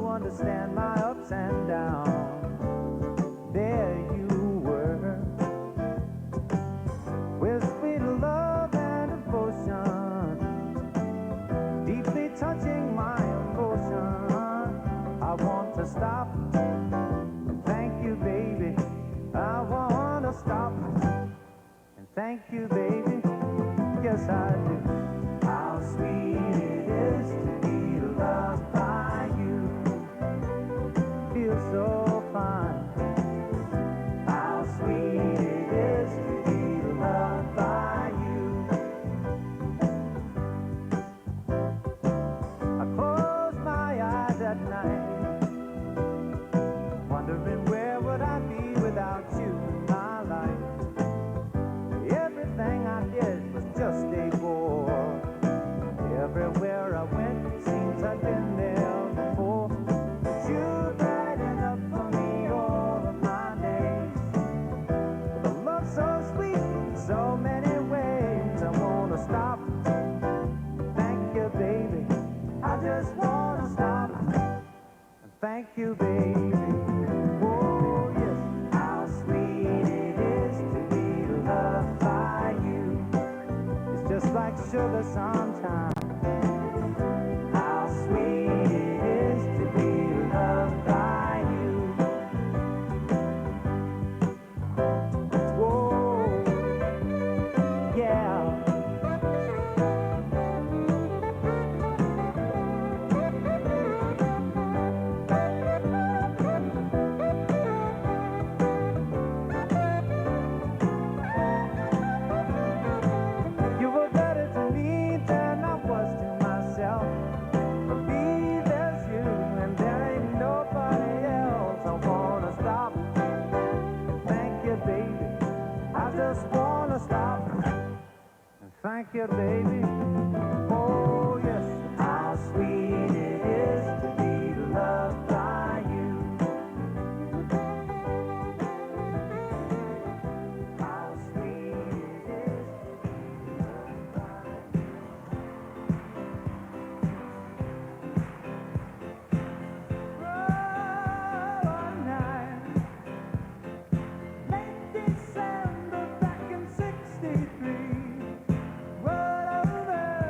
understand my ups and downs. There you were, with sweet love and devotion, deeply touching my emotion. I want to stop and thank you, baby. I want to stop and thank you, baby. Yes, I do. How sweet it is to be loved by you. Feels so fine. How sweet it is to be loved by you. I close my eyes at night, wondering where would I be without you in my life. Everything I did was just a bore. Everywhere I went, it seems I've been there before. But you brighten up for me all of my days. With a love so sweet in so many ways. I wanna stop. Thank you, baby. I just wanna stop. And thank you, baby. Oh, yes. How sweet it is to be loved by you. It's just like sugar sometimes. How sweet it is to be loved by you. Whoa, yeah. You were better to me than I was to myself. For me, there's you, and there ain't nobody else. I wanna stop and thank you, baby. I just wanna stop and thank you, baby. Oh, yes. How sweet it is to be loved by you. How sweet it is to be loved by you. One night, late December back in '63, rolled over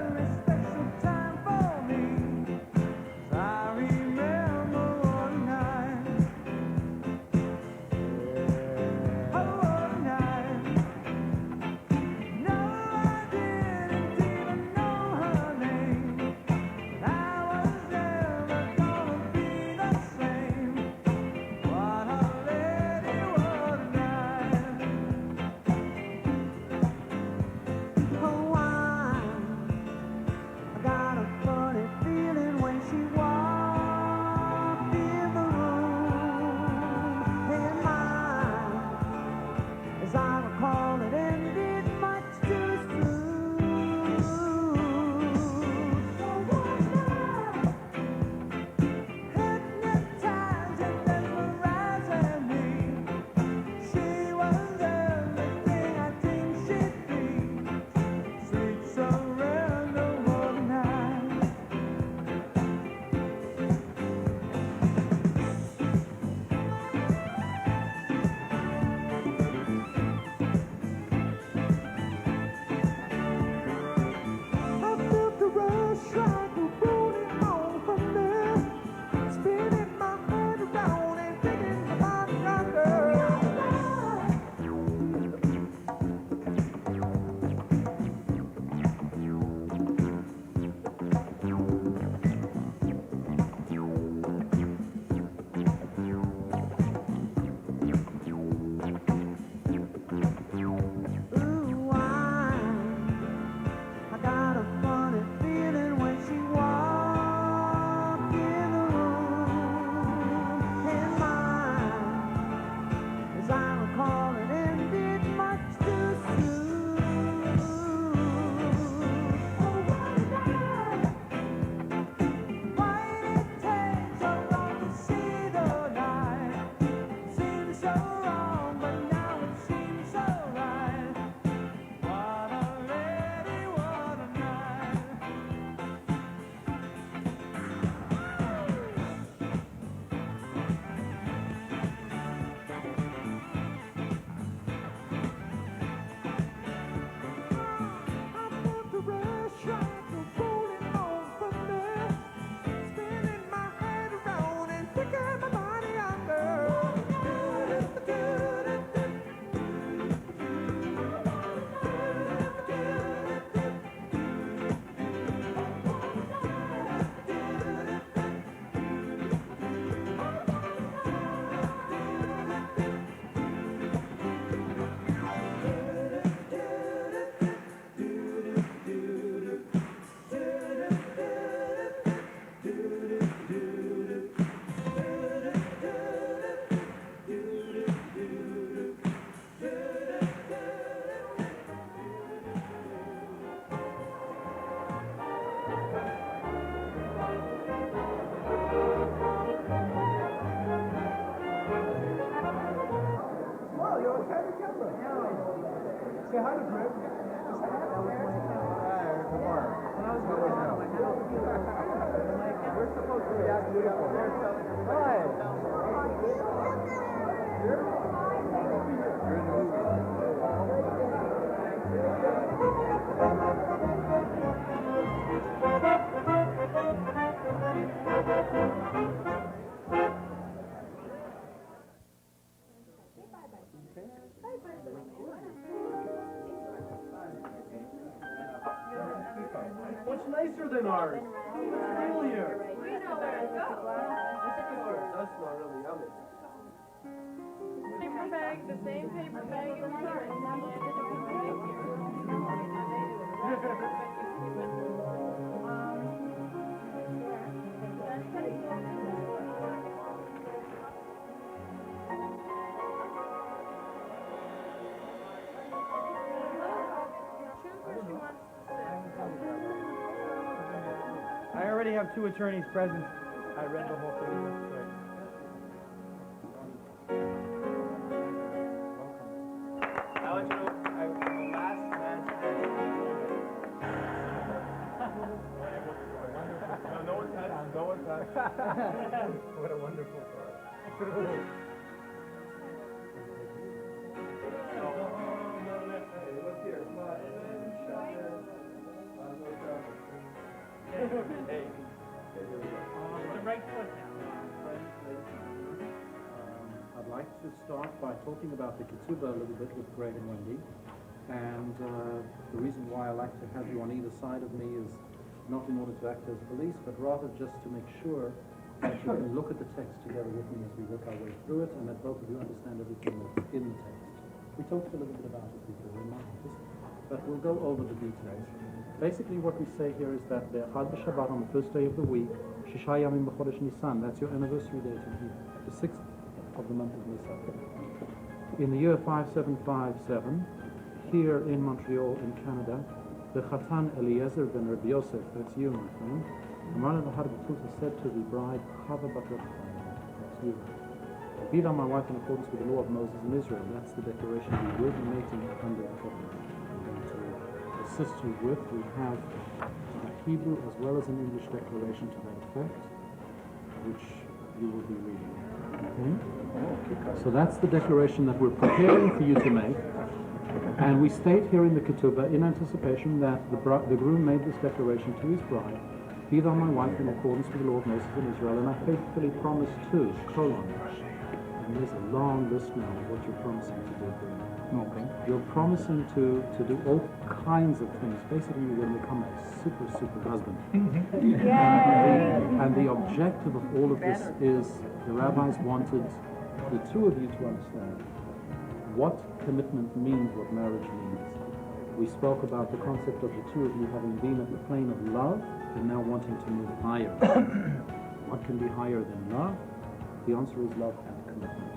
Say hi to Greg. We're supposed to be that beautiful. Hi. You're in the movie. What's nicer than ours? Real here. We know where to go. That's not really yummy. Paper bag, the same paper bag in ours. I already have 2 attorneys present. I read the whole thing. I want you to know, the last match no one's had no one's had. What a wonderful thought. Look here. Hey. The right foot now. I'd like to start by talking about the ketubah a little bit with Greg and Wendy. And the reason why I like to have you on either side of me is not in order to act as police, but rather just to make sure that you can look at the text together with me as we work our way through it, and that both of you understand everything that's in the text. We talked a little bit about it before, we might have, but we'll go over the details. Basically, what we say here is that the Chad B'Shabbat on the first day of the week, Shisha Yamim B'Chodesh Nisan, that's your anniversary date in here, the 6th of the month of Nisan. In the year 5757, here in Montreal, in Canada, the Chatan Eliezer ben Rabbi Yosef, that's you, my friend, Amar Lahar B'Tuta said to the bride, Chava Bat Reb Chaim, that's you. Be thou my wife in accordance with the law of Moses in Israel, that's the declaration we will be making under the covenant. I'm going to assist you with. We have a Hebrew as well as an English declaration to that effect, which you will be reading. Okay? So that's the declaration that we're preparing for you to make. And we state here in the ketubah, in anticipation that the groom made this declaration to his bride, be thou my wife in accordance with the law of Moses in Israel, and I faithfully promise to, colon. And there's a long list now of what you're promising to do. Okay. You're promising to do all kinds of things. Basically, you're going to become a super husband. And the objective of all of this is the rabbis wanted the two of you to understand what commitment means, what marriage means. We spoke about the concept of the two of you having been at the plane of love and now wanting to move higher. What can be higher than love? The answer is love and commitment.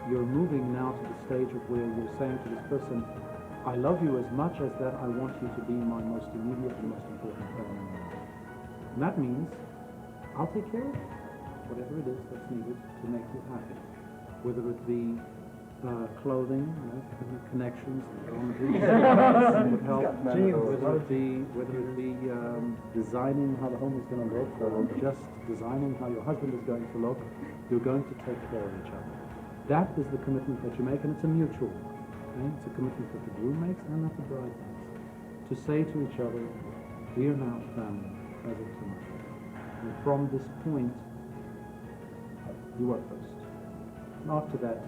You're moving now to the stage of where you're saying to this person, I love you as much as that I want you to be my most immediate and most important family member. And that means I'll take care of it, whatever it is that's needed to make you happy. Whether it be clothing, connections, would help. Whether it be designing how the home is going to look, or just designing how your husband is going to look, you're going to take care of each other. That is the commitment that you make, and it's a mutual one. Okay? It's a commitment that the groom makes and that the bride makes. To say to each other, we are now family as of tomorrow. And from this point, you are first. And after that,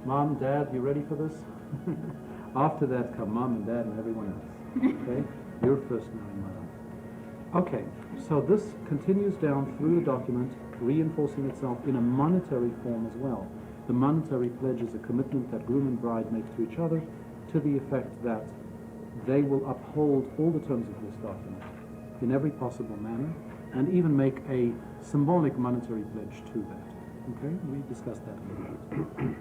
Mom, Dad, you ready for this? After that come Mom and Dad and everyone else. Okay? You're first now in my life. Okay, so this continues down through the document, reinforcing itself in a monetary form as well. The monetary pledge is a commitment that groom and bride make to each other to the effect that they will uphold all the terms of this document in every possible manner and even make a symbolic monetary pledge to that. Okay? We discussed that a little bit.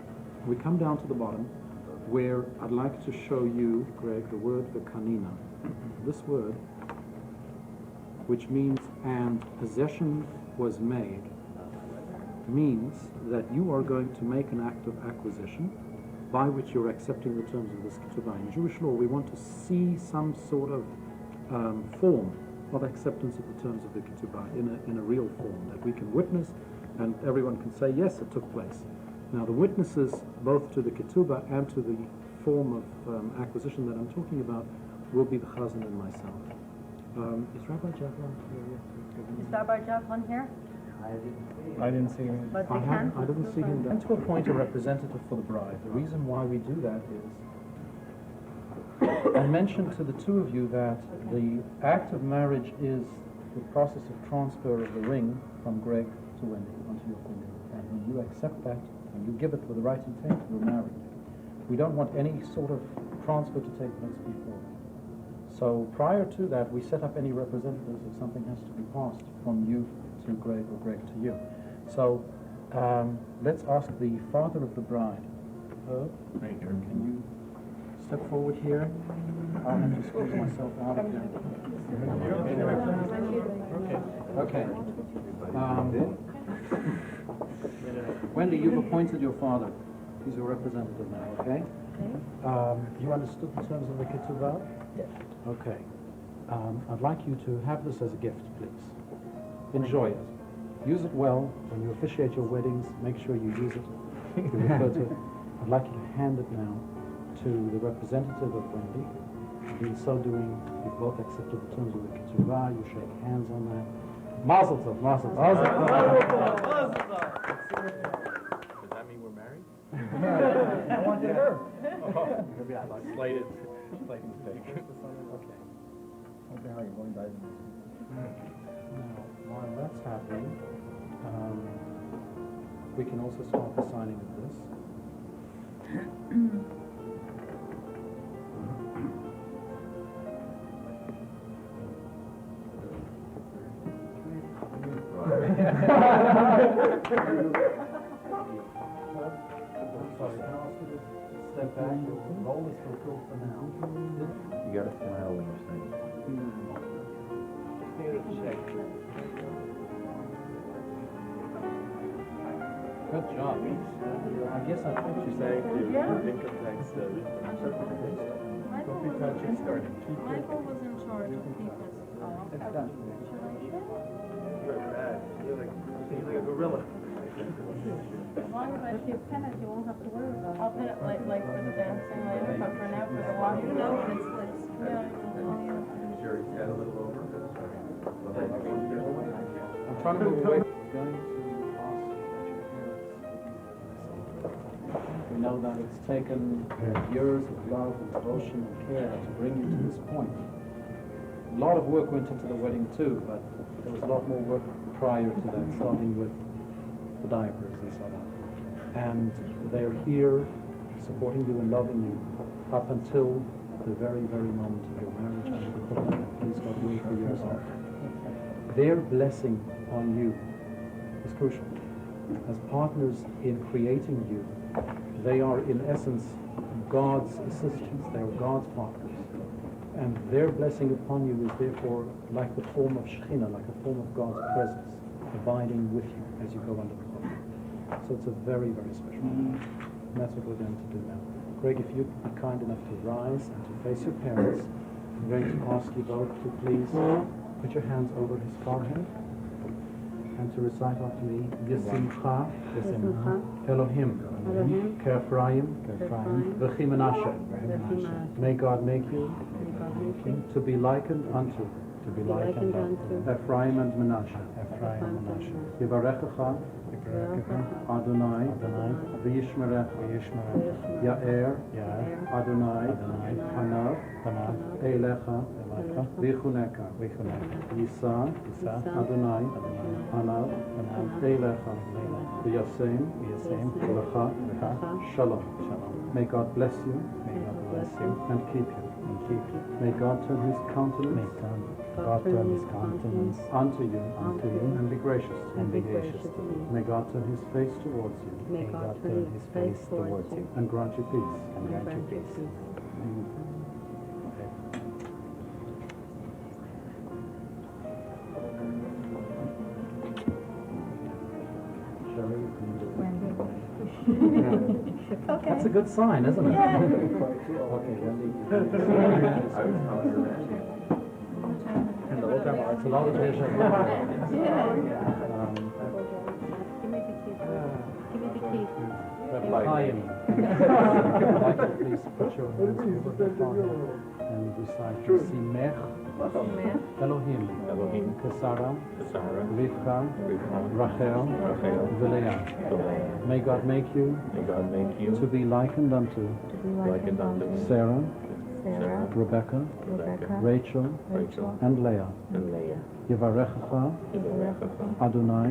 We come down to the bottom where I'd like to show you, Greg, the word v'kanina. This word, which means and possession was made, means that you are going to make an act of acquisition by which you're accepting the terms of this ketubah. In Jewish law, we want to see some sort of form of acceptance of the terms of the ketubah in a real form that we can witness, and everyone can say, yes, it took place. Now, the witnesses, both to the ketubah and to the form of acquisition that I'm talking about, will be the chazan and myself. Is Rabbi Javlon here? Is Rabbi Javlon here? I didn't see him. But they I can. didn't see him. And to appoint a representative for the bride. The reason why we do that is, I mentioned to the two of you that the act of marriage is the process of transfer of the ring from Greg to Wendy onto your finger. And when you accept that and you give it with the right intent, you're married. We don't want any sort of transfer to take place before. So prior to that, we set up any representatives if something has to be passed from you to Greg or Greg to you. So let's ask the father of the bride. Can you step forward here? I'll have to squeeze myself out of here. Okay. Wendy, you've appointed your father. He's your representative now, okay? You understood the terms of the ketubah? Yes. Okay. I'd like you to have this as a gift, please. Enjoy it. Use it well. When you officiate your weddings, make sure you use it. You refer to it. I'd like you to hand it now to the representative of Wendy. In so doing, you've both accepted the terms of the ketubah. You shake hands on that. Mazel tov, mazel tov. Does that mean we're married? I want to hear. Maybe I like slighted mistake. Okay. Okay, how you going, guys? Now, while that's happening, we can also start the signing of this. Sorry, can I ask you to step back? Your role is fulfilled for now. You gotta smile when you're saying Good job. I guess I thought you said Income tax. Don't be touching, starting. Michael was in charge of people's. it's done. You're bad. You're like a gorilla. As long as I keep pin it, you won't have to worry about it. I'll pin it like for the dancing later, but for now, for the walking, no, it's, yeah. Sure, he's got a little over. I'm trying to move away. Going to ask that you we know that it's taken years of love and devotion and care to bring you to this point. A lot of work went into the wedding too, but there was a lot more work prior to that, starting with the diapers and so on. And they're here supporting you and loving you up until the very, very moment of your marriage. And please God will for years on. Their blessing on you is crucial. As partners in creating you, they are in essence God's assistants. They are God's partners. And their blessing upon you is therefore like the form of Shekhinah, like a form of God's presence, abiding with you as you go under the cloak. So it's a very, very special moment. And that's what we're going to do now. Greg, if you'd be kind enough to rise and to face your parents, I'm going to ask you both to please put your hands over his forehead and to recite after me, Yesimcha, Elohim, Kephraim, V'chi Menashe. May God make you to be likened unto Ephraim and Menashe. Yivarechecha Adonai V'yishmerecha Ya'er Adonai Panav Eilecha V'chuneka Yisa Adonai Panav Eilecha V'yasem Lecha Shalom. May God bless you and keep you. May God turn his countenance unto you and be gracious to you. May God turn his face towards you and grant you peace. Wendy. Okay. That's a good sign, isn't it? Yeah. Okay, Wendy. And the whole time, it's a lot of pleasure. Give me the keys. Give me the keys. Chaim, Michael, please put your hands over the Father and recite Simech Elohim, Kesara, Rivka, Rachel, Vilea. May God make you to be likened unto Sarah, Rebecca, Rachel, and Leah. Yevarechecha Adonai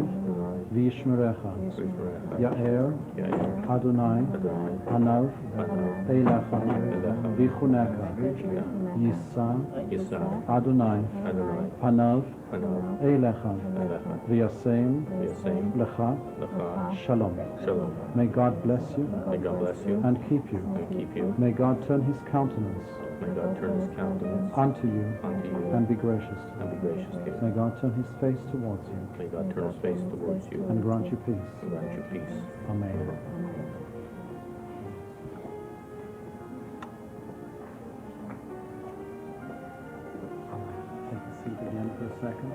v'yishmerecha Ya'er Adonai Hanav Eilecha v'chuneka Yisa Adonai Hanav Eilecha v'yasem lecha Shalom. May God bless you and keep you. May God turn his countenance unto you and be gracious to you. May God turn his face towards you and grant you peace. Amen. Take a seat again for a second.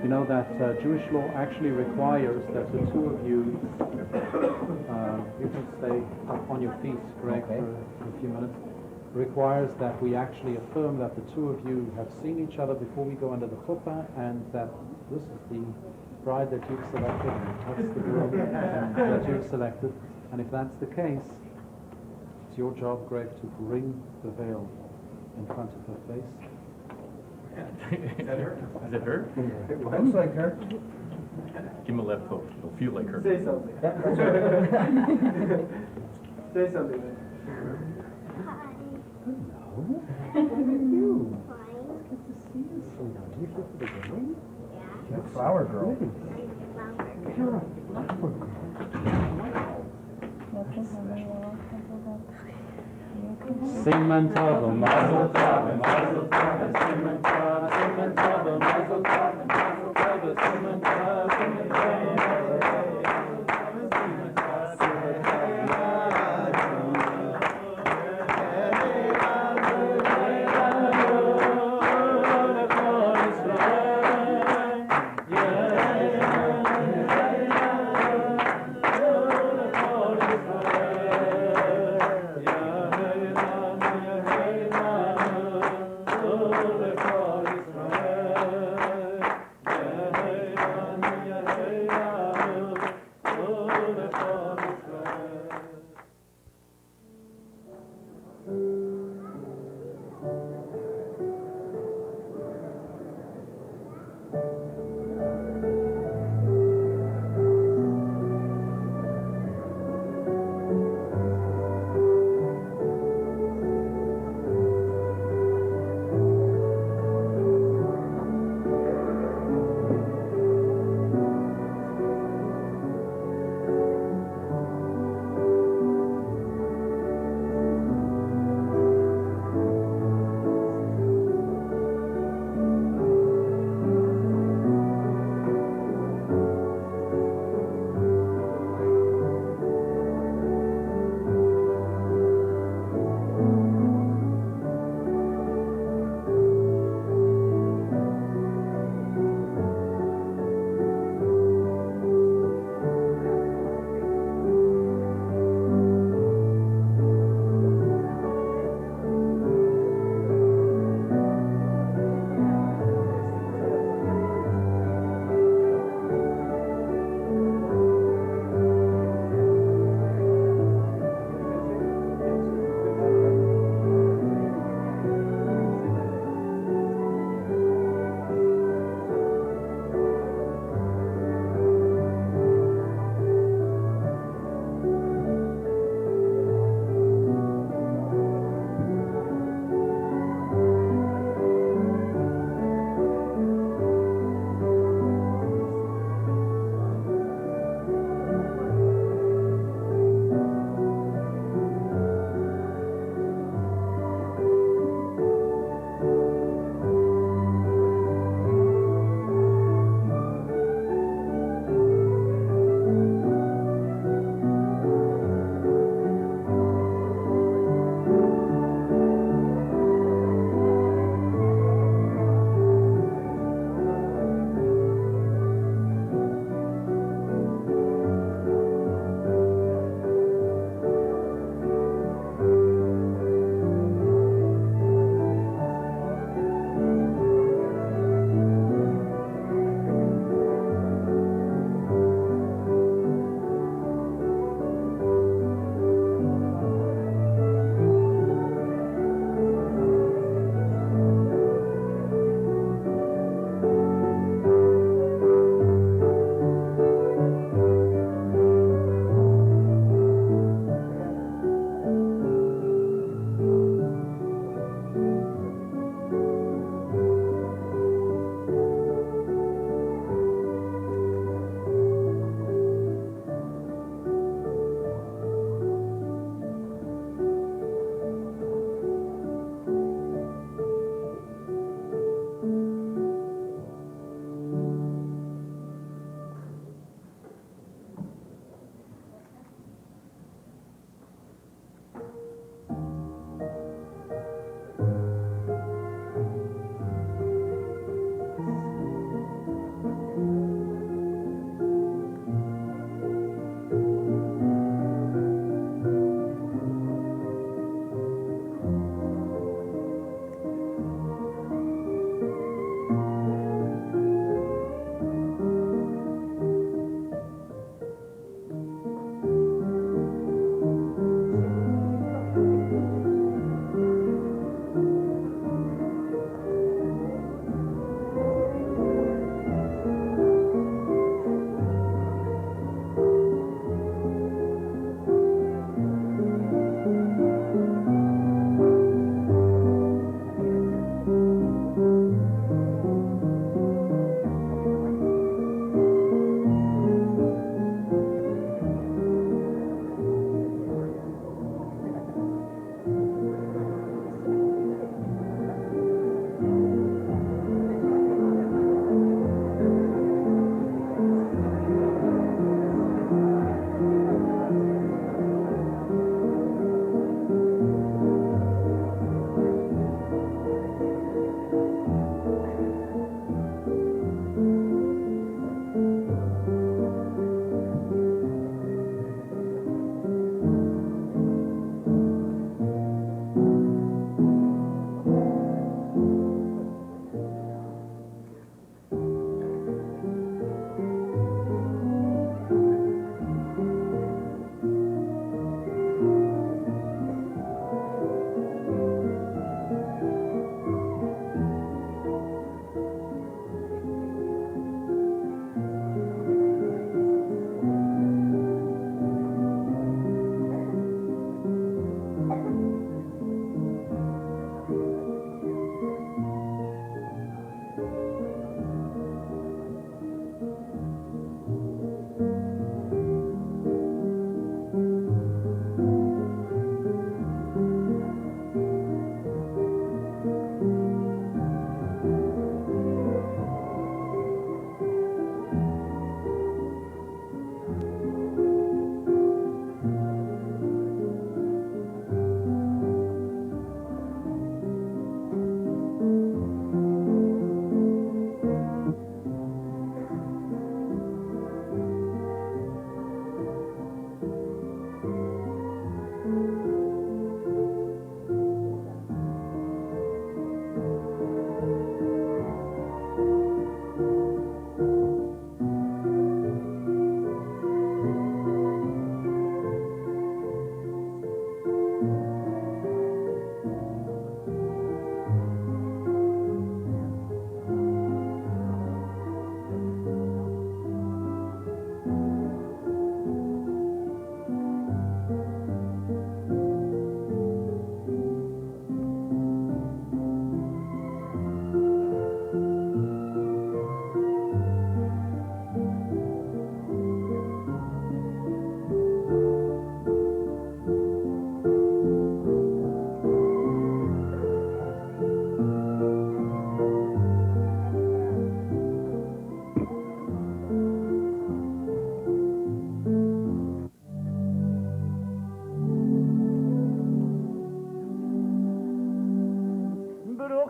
You know that Jewish law actually requires that the two of you, you can stay up on your feet, Greg, for a few minutes, requires that we actually affirm that the two of you have seen each other before we go under the chuppah, and that this is the bride that you've selected, that's the groom that you've selected. And if that's the case, it's your job, Greg, to bring the veil in front of her face. Is that her? Is it her? It looks like her. Give him a left hook. It'll feel like her. Say something. Say something. She's a flower girl. Siman Tov, Mazel Tov, Mazel Tov, Siman Tov, Siman Tov, Mazel Tov, Mazel Tov, Siman Tov, Siman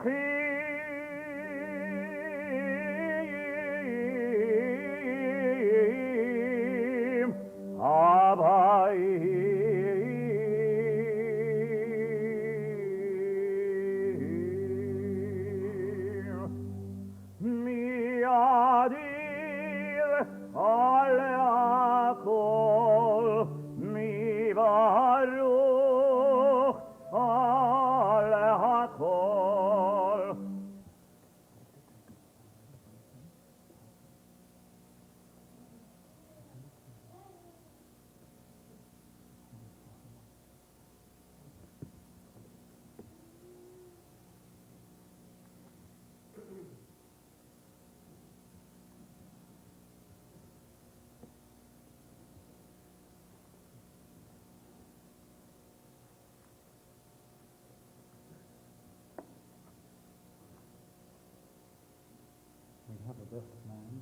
We have a best man,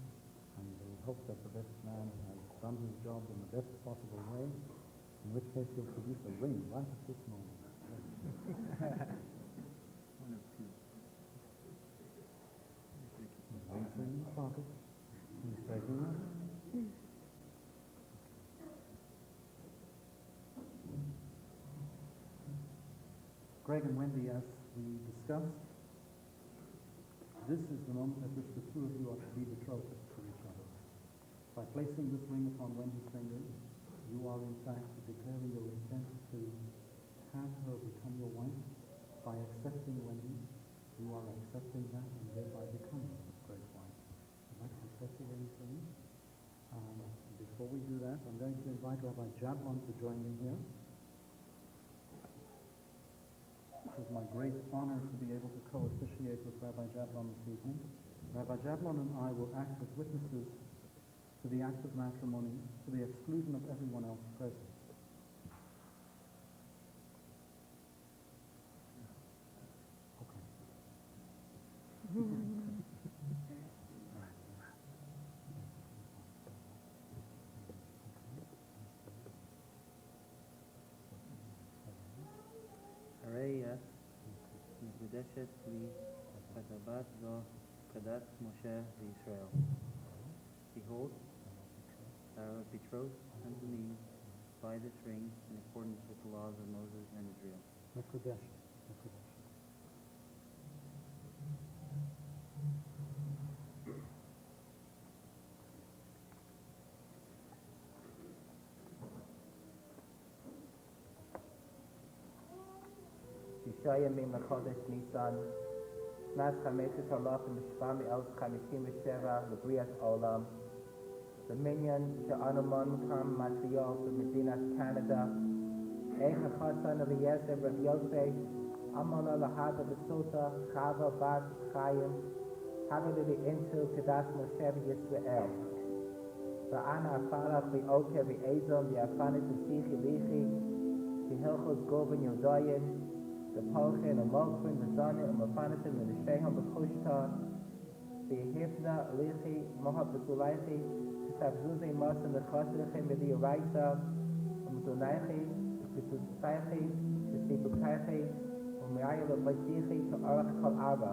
and we hope that the best man has done his job in the best possible way, in which case he'll produce a ring right at this moment. One of two. His ring's in his pocket. He's taking it. Greg and Wendy, as we discussed, this is the moment at which the two of you are to be betrothed to each other. By placing this ring upon Wendy's finger, you are in fact declaring your intent to have her become your wife. By accepting Wendy, you are accepting that and thereby becoming Greg's wife. I'd like to accept the ring, please. Before we do that, I'm going to invite Rabbi Jablon to join me here. It is my great honor to be able to co-officiate with Rabbi Jablon this evening. Rabbi Jablon and I will act as witnesses to the act of matrimony to the exclusion of everyone else present. הרי מקודשת לי כתבת זו כדת משה וישראל. Behold, thou art betrothed unto me by this ring in accordance with the laws of Moses and Israel. Mekudesh. שישה ימים לחודש ניסן, שנת 5,757 לבריאת העולם, במניין שאנו ממוקם מונטריאול במדינת קנדה, איך החתן אליעזר רב יוסף, אמר להבה בסוטה, חווה בת חיים, הבה לי אינטו קדש משה וישראל. ואנה אפרח ואוקר ואיזון ויפנת ושיחי ליחי, כי הלכות גובן יודעים, the Polchen, the Malkrin, the Zana, and Mafanatim, and the Sheham, the Kushta, the Hifna, Lichi, Mohab, the Sulaichi, the Sabzuzi, Masan, the Chasrichem, the Yoraita, the Muzunaichi, the Susaichi, the Sipukaichi, the Miayel, the Baitichi, to Arach Kal Ava.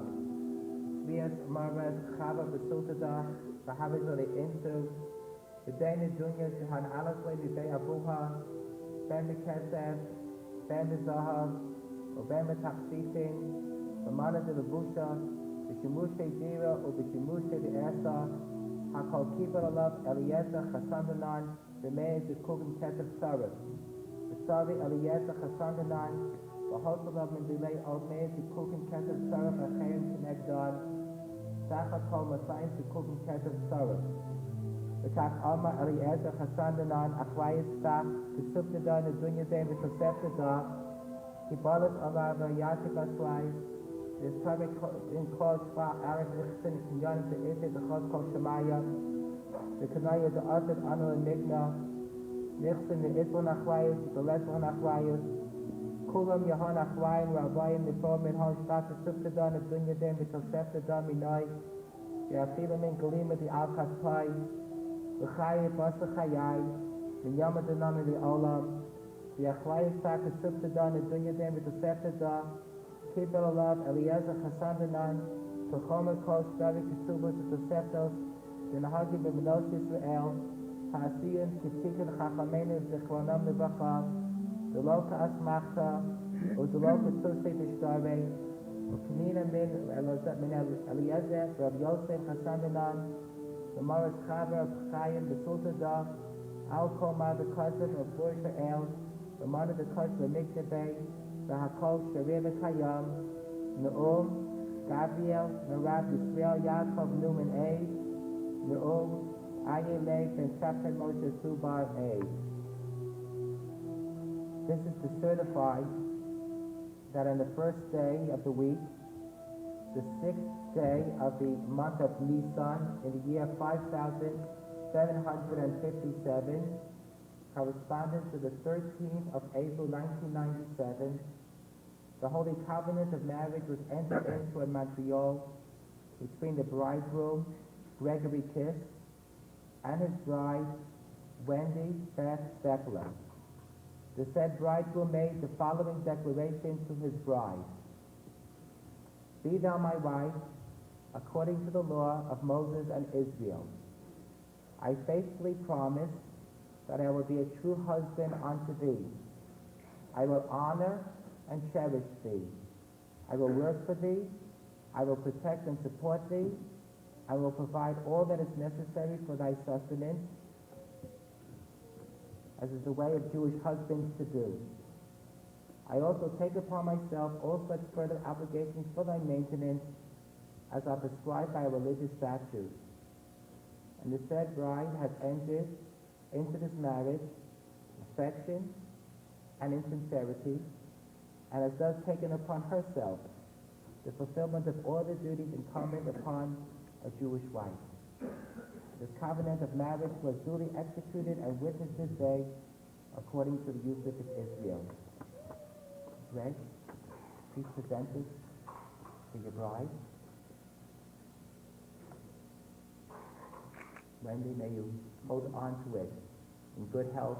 Svias, Maras, Chava, the Sultada, the Havizor, the Intu, the Dana Junior, the Han Alasway, the Day Abuha, Ben the Kesef, Ben the Zahav, ובאמת תחסיסים, במעלה דלבושה, בשימושי דירה ובשימושי דעשה, הכל קיבל עליו אליעזר חסן דנן, במאי זקוגן כתב שרת. וסבי אליעזר חסן דנן, והוס עליו מדילי עוד מאי זקוגן כתב שרת החיים כנגדן, סך הכל 200 זקוגן כתב שרת. וכך אמר אליעזר חסן דנן, אחראי סתך, כסופתדן הדוניה דם ותוספתדן, Kibalas Alava Yatik Aswai, the Islamic in called Spa Arab Nixon, Kinyan the Ete, the Chos called Shemaya, the Kanaya, the Azad Anu and Nigna, Nixon, the Islam Achwayas, the Lesbian Achwayas, Kulam Yahan Achwayan, Rabbayim, the Foreman Han Shat, the Subtadan, the Dunya Dem, the Tosefta Daminai, the Afilam in Galima, the Alkas Pai, the Chayy, Basa Chayai, the Yamadanam, the Olam, the Achlai Saka Subtadan, the Dunya Dem, the Tosefta, Kibel Alav Eliezer Chassandanan, Techomer Kos David Kesubos Toseftos, Denahagi Bebenos Israel, Haasiyan Kitzikin Chachamenu Zichronam Levacha, Deloka Asmachta, Udeloka Tusei Tishtare, Ukinina Min Eliezer, Rav Yosef Chassandanan, the Morris Chaver of Chaim, the Sultadah, Al Koma, the cousin of Burja El, the Mana, the cousin of Miknebay, the Hakol Sharir Kayam, Neum, Gabriel, Narav Yisrael, Yaakov, Newman A, Neum, Ayelek, and Shaphan Moshe Subar A. This is to certify that on the first day of the week, the 6th day of the month of Nisan in the year 5757, corresponding to the 13th of April 1997, the Holy Covenant of Marriage was entered into in Montreal between the bridegroom, Gregory Kiss, and his bride, Wendy Beth Steckler. The said bridegroom made the following declaration to his bride. Be thou my wife, according to the law of Moses and Israel. I faithfully promise that I will be a true husband unto thee. I will honor and cherish thee. I will work for thee. I will protect and support thee. I will provide all that is necessary for thy sustenance, as is the way of Jewish husbands to do. I also take upon myself all such further obligations for thy maintenance as are prescribed by religious statutes. And the said bride has entered into this marriage in affection and in sincerity, and has thus taken upon herself the fulfillment of all the duties incumbent upon a Jewish wife. This covenant of marriage was duly executed and witnessed this day according to the usage of Israel. Greg, please present this to your bride. Wendy, may you hold on to it in good health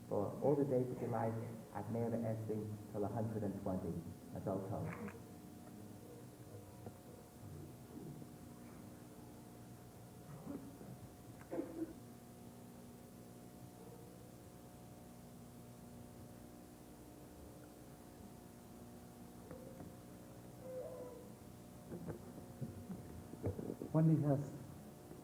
for all the days of your life at Mera Esting till 120, adult health. Wendy has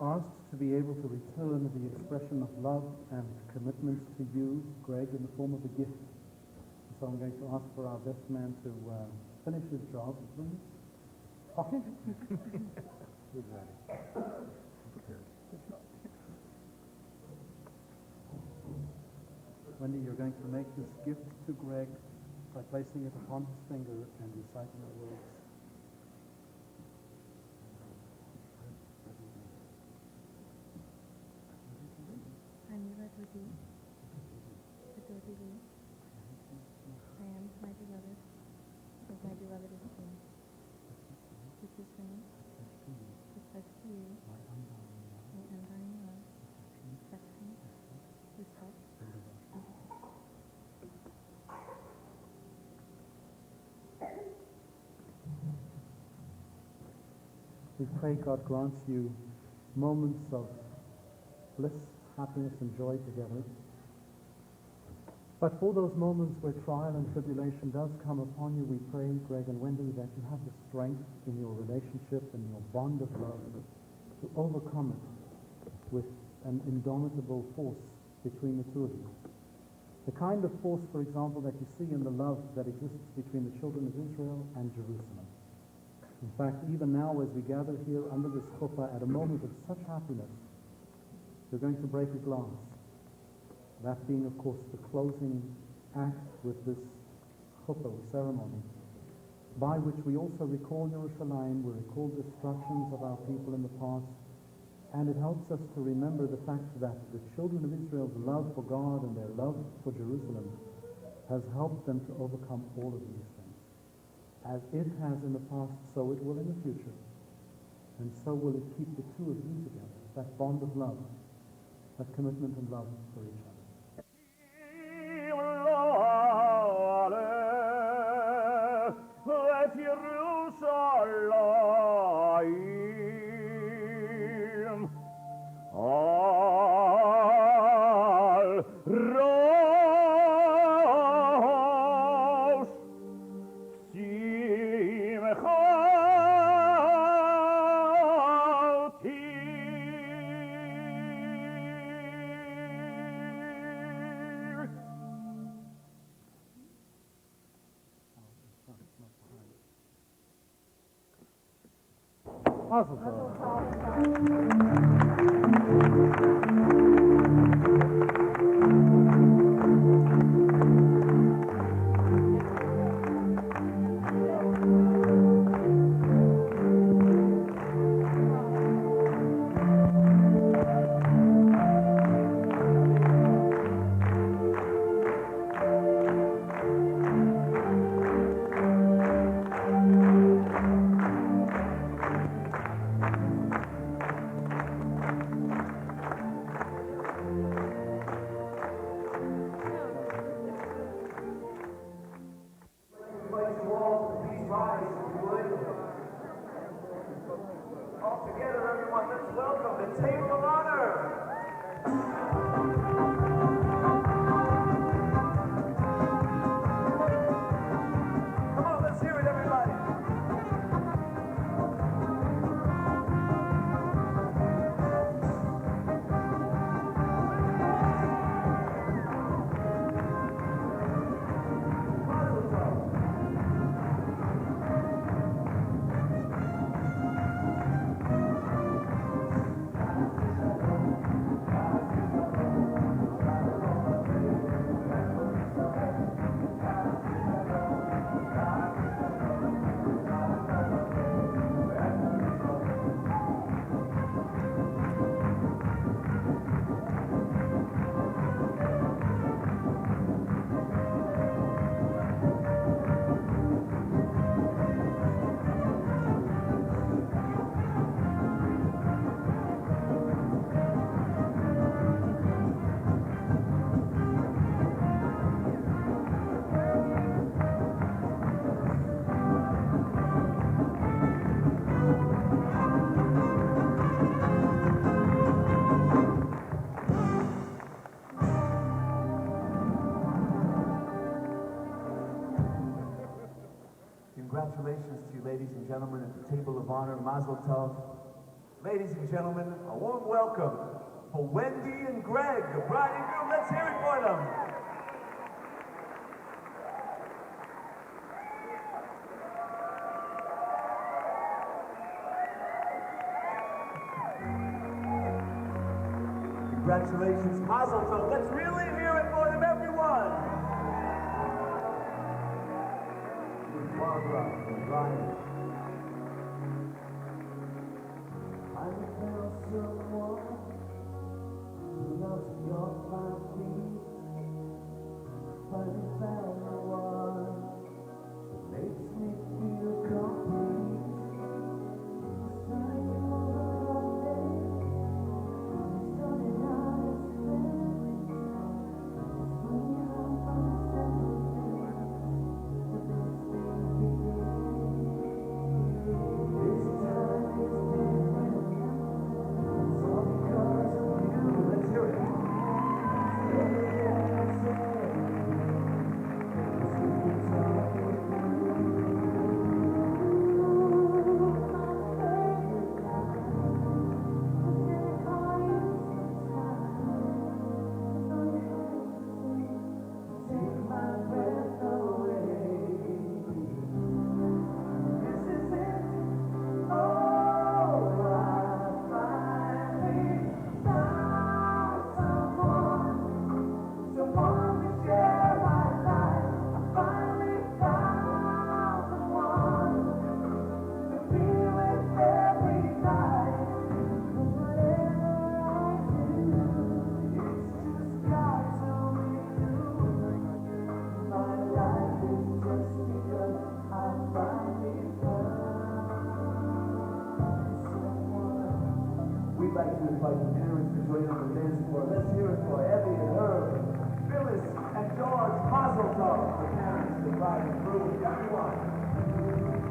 asked to be able to return the expression of love and commitment to you, Greg, in the form of a gift. So I'm going to ask for our best man to finish his job, please. Okay. He's ready. Wendy, you're going to make this gift to Greg by placing it upon his finger and reciting the words. I am my beloved, as my beloved is king. This is ring, reflects to you my undying love, affection, respect, We pray God grants you moments of bliss, happiness, and joy together. But for those moments where trial and tribulation does come upon you, we pray, Greg and Wendy, that you have the strength in your relationship and your bond of love to overcome it with an indomitable force between the two of you. The kind of force, for example, that you see in the love that exists between the children of Israel and Jerusalem. In fact, even now as we gather here under this chuppah at a moment of such happiness, you're going to break a glass. That being, of course, the closing act with this chuppah ceremony, by which we also recall Yerushalayim, we recall destructions of our people in the past, and it helps us to remember the fact that the children of Israel's love for God and their love for Jerusalem has helped them to overcome all of these things. As it has in the past, so it will in the future, and so will it keep the two of you together, that bond of love, that commitment and love for each other. Let Yes, Jerusalem, all rose, Mazel tov. all together, everyone, let's welcome the Table of Honor. Come on, let's hear it, everybody. Congratulations to you, ladies and gentlemen, at the Table of Honor. Mazel tov. Ladies and gentlemen, a warm welcome for Wendy and Greg, the bride and groom. Let's hear it for them. Congratulations, Mazel tov. Let's really hear it for them, everyone. Barbara and Ryan. I found someone who loves your fine feet. Finally found the one that makes me feel complete. Starting over all day, starting out as friends. When you're from We'd like to invite the parents to join on the dance floor. Let's hear it for Evie and Herb, Phyllis and George. Mazel tov. The parents, the bride and groom, everyone.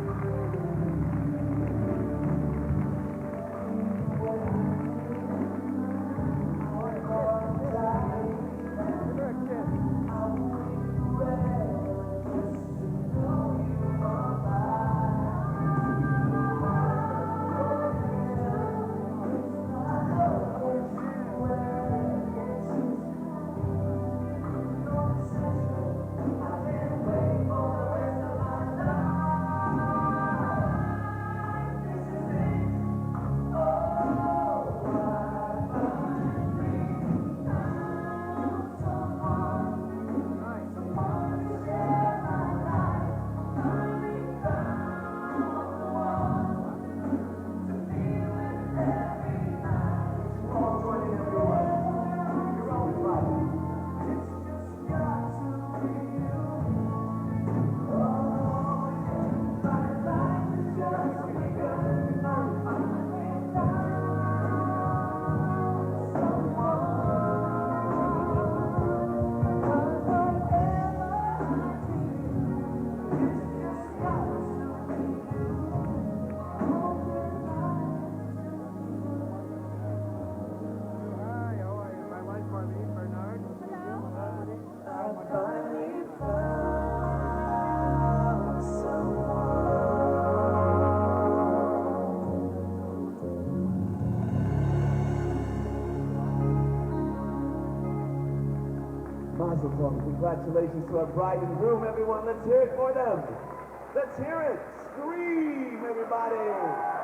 Mazel tov. Congratulations to our bride and groom, everyone. Let's hear it for them. Let's hear it. Scream, everybody.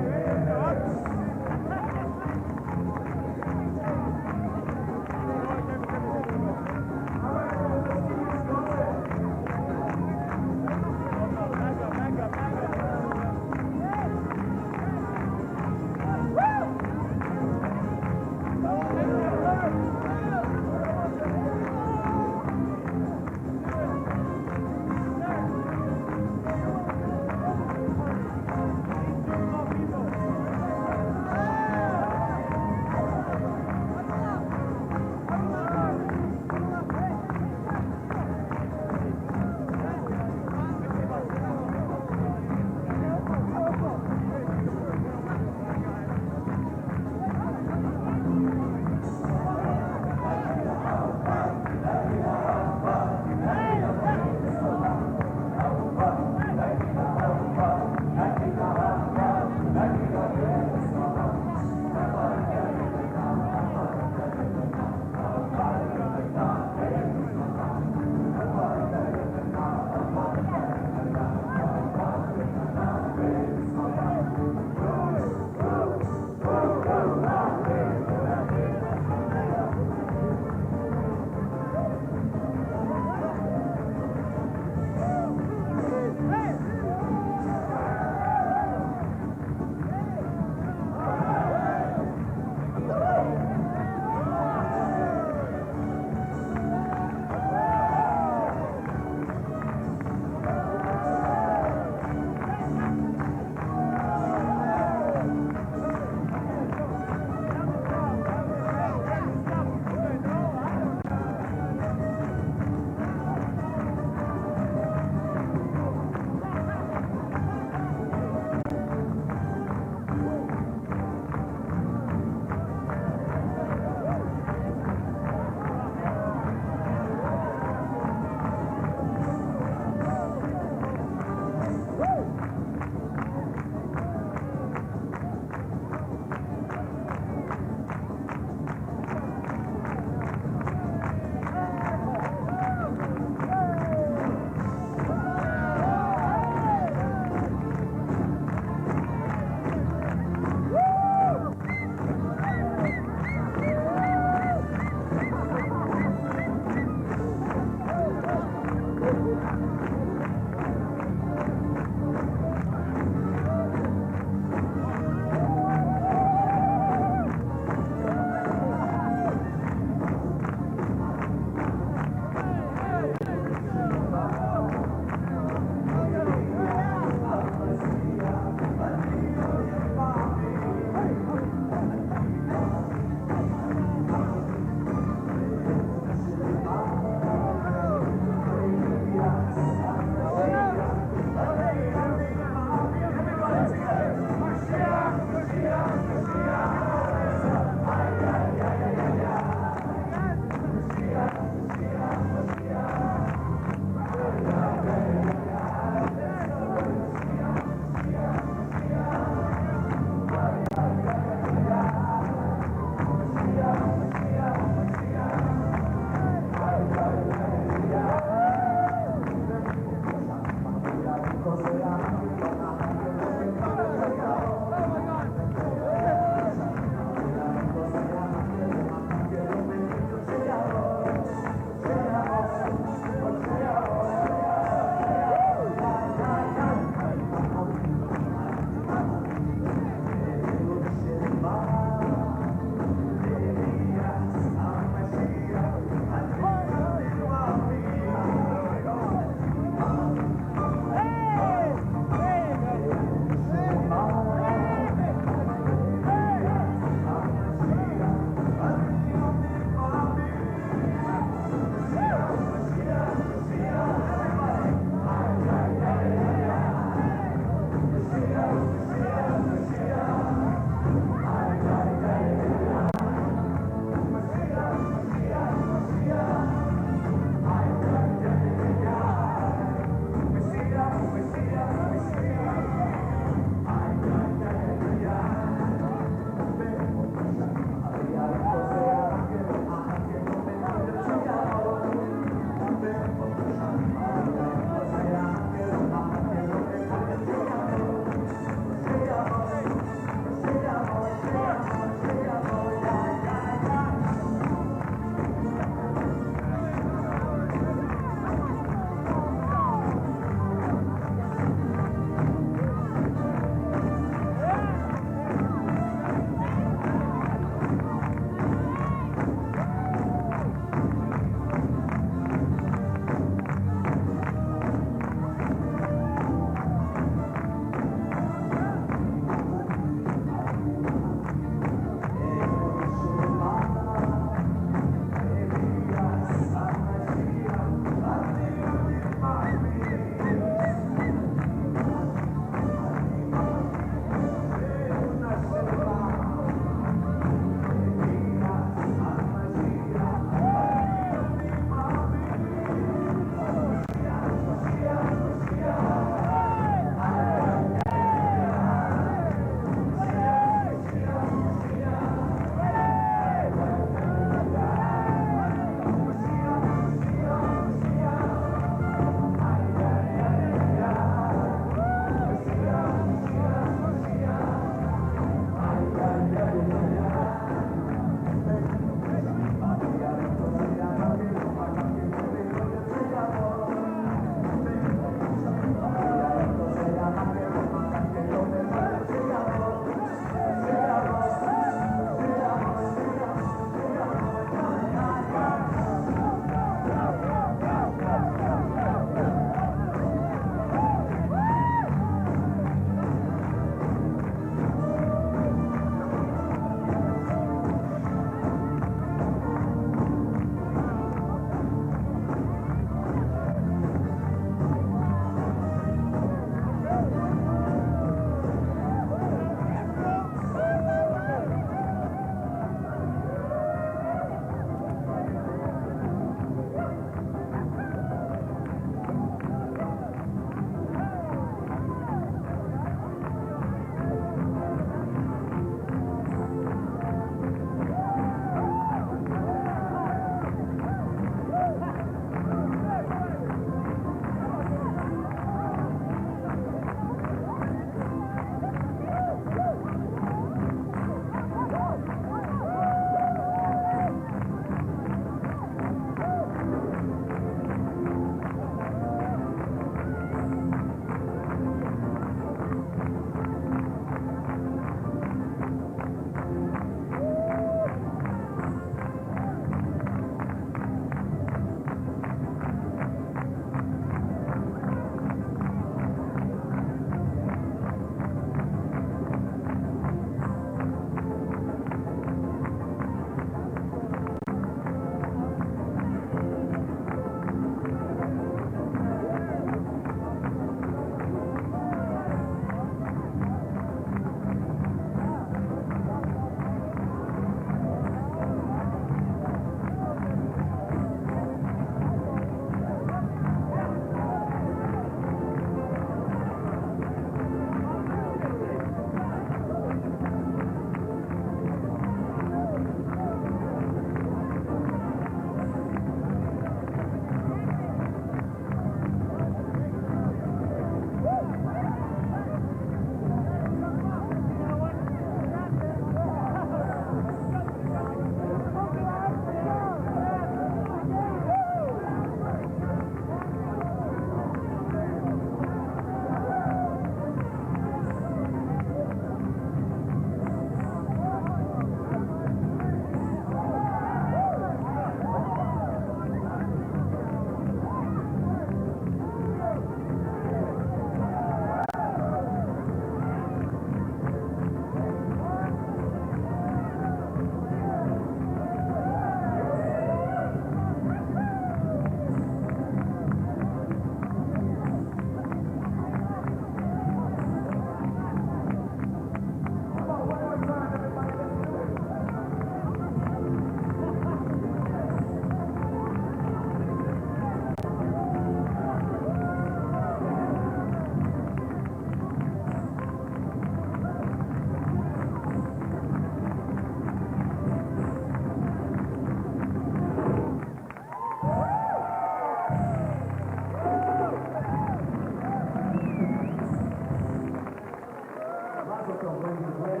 Welcome, Wendy and Greg.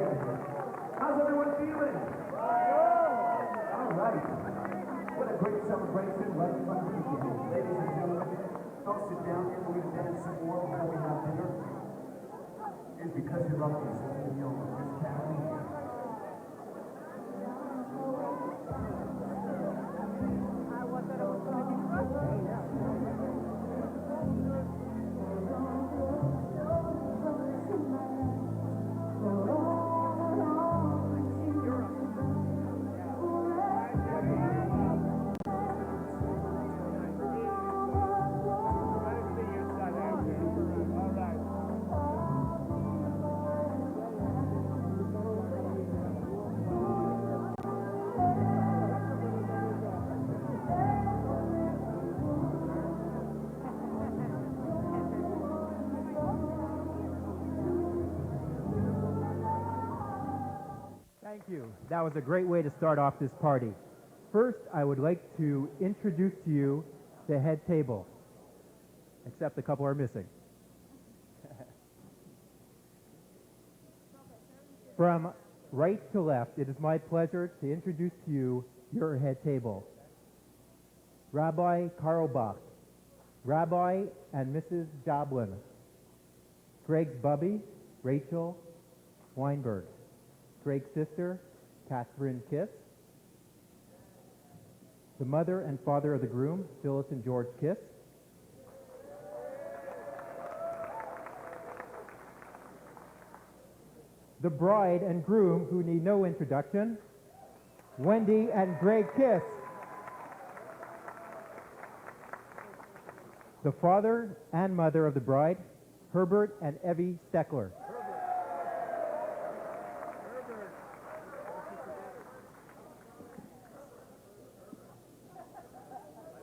How's everyone feeling? All right. What a great celebration right in front of you. Ladies and gentlemen, don't sit down here. We're going to dance some more before we have dinner. It's because you love me, so you know, just can't leave here. Thank you. That was a great way to start off this party. First, I would like to introduce to you the head table, except a couple are missing. From right to left, it is my pleasure to introduce to you your head table. Rabbi Karlbach, Rabbi and Mrs. Joblin, Greg's Bubby, Rachel Weinberg, Greg's sister, Catherine Kiss, the mother and father of the groom, Phyllis and George Kiss, the bride and groom, who need no introduction, Wendy and Greg Kiss, the father and mother of the bride, Herbert and Evie Steckler.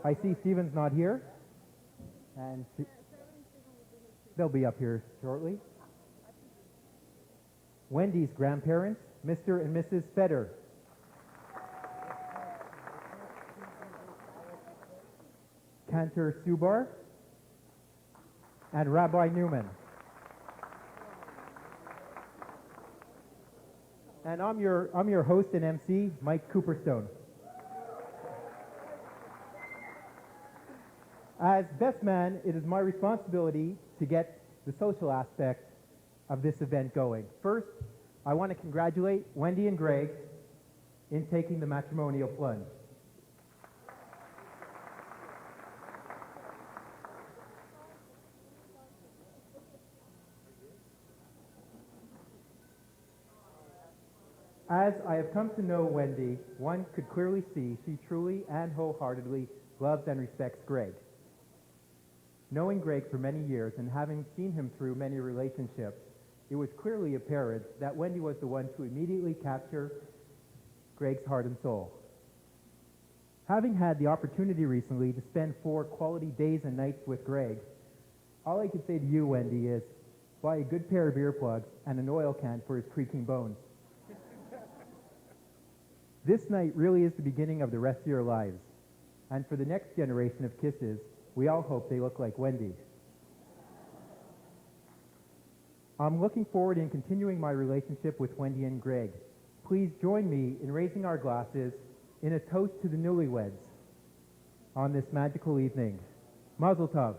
I see Stephen's not here, and they'll be up here shortly. Wendy's grandparents, Mr. and Mrs. Feder. Cantor Subar and Rabbi Newman. And I'm your host and MC, Mike Cooperstone. As best man, it is my responsibility to get the social aspect of this event going. First, I want to congratulate Wendy and Greg in taking the matrimonial plunge. As I have come to know Wendy, one could clearly see she truly and wholeheartedly loves and respects Greg. Knowing Greg for many years and having seen him through many relationships, it was clearly apparent that Wendy was the one to immediately capture Greg's heart and soul. Having had the opportunity recently to spend 4 quality days and nights with Greg, all I could say to you, Wendy, is buy a good pair of earplugs and an oil can for his creaking bones. This night really is the beginning of the rest of your lives, and for the next generation of kisses, we all hope they look like Wendy. I'm looking forward in continuing my relationship with Wendy and Greg. Please join me in raising our glasses in a toast to the newlyweds on this magical evening. Mazel tov.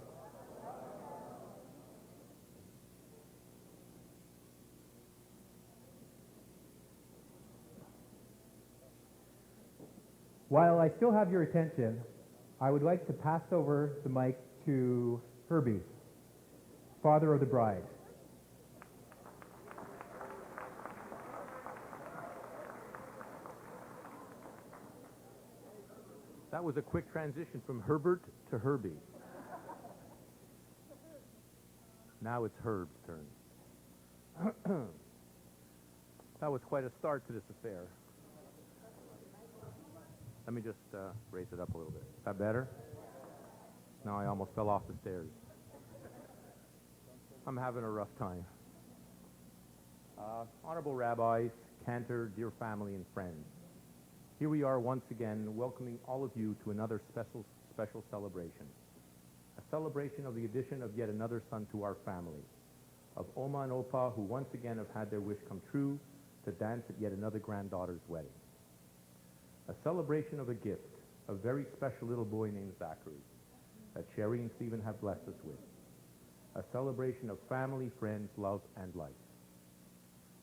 While I still have your attention, I would like to pass over the mic to Herbie, father of the bride. That was a quick transition from Herbert to Herbie. Now it's Herb's turn. That was quite a start to this affair. Let me just raise it up a little bit. Is that better? No, I almost fell off the stairs. I'm having a rough time. Honorable rabbis, cantor, dear family and friends, here we are once again welcoming all of you to another special celebration. A celebration of the addition of yet another son to our family. of Oma and Opa, who once again have had their wish come true to dance at yet another granddaughter's wedding. A celebration of a gift, a very special little boy named Zachary, that Sherry and Stephen have blessed us with. A celebration of family, friends, love, and life.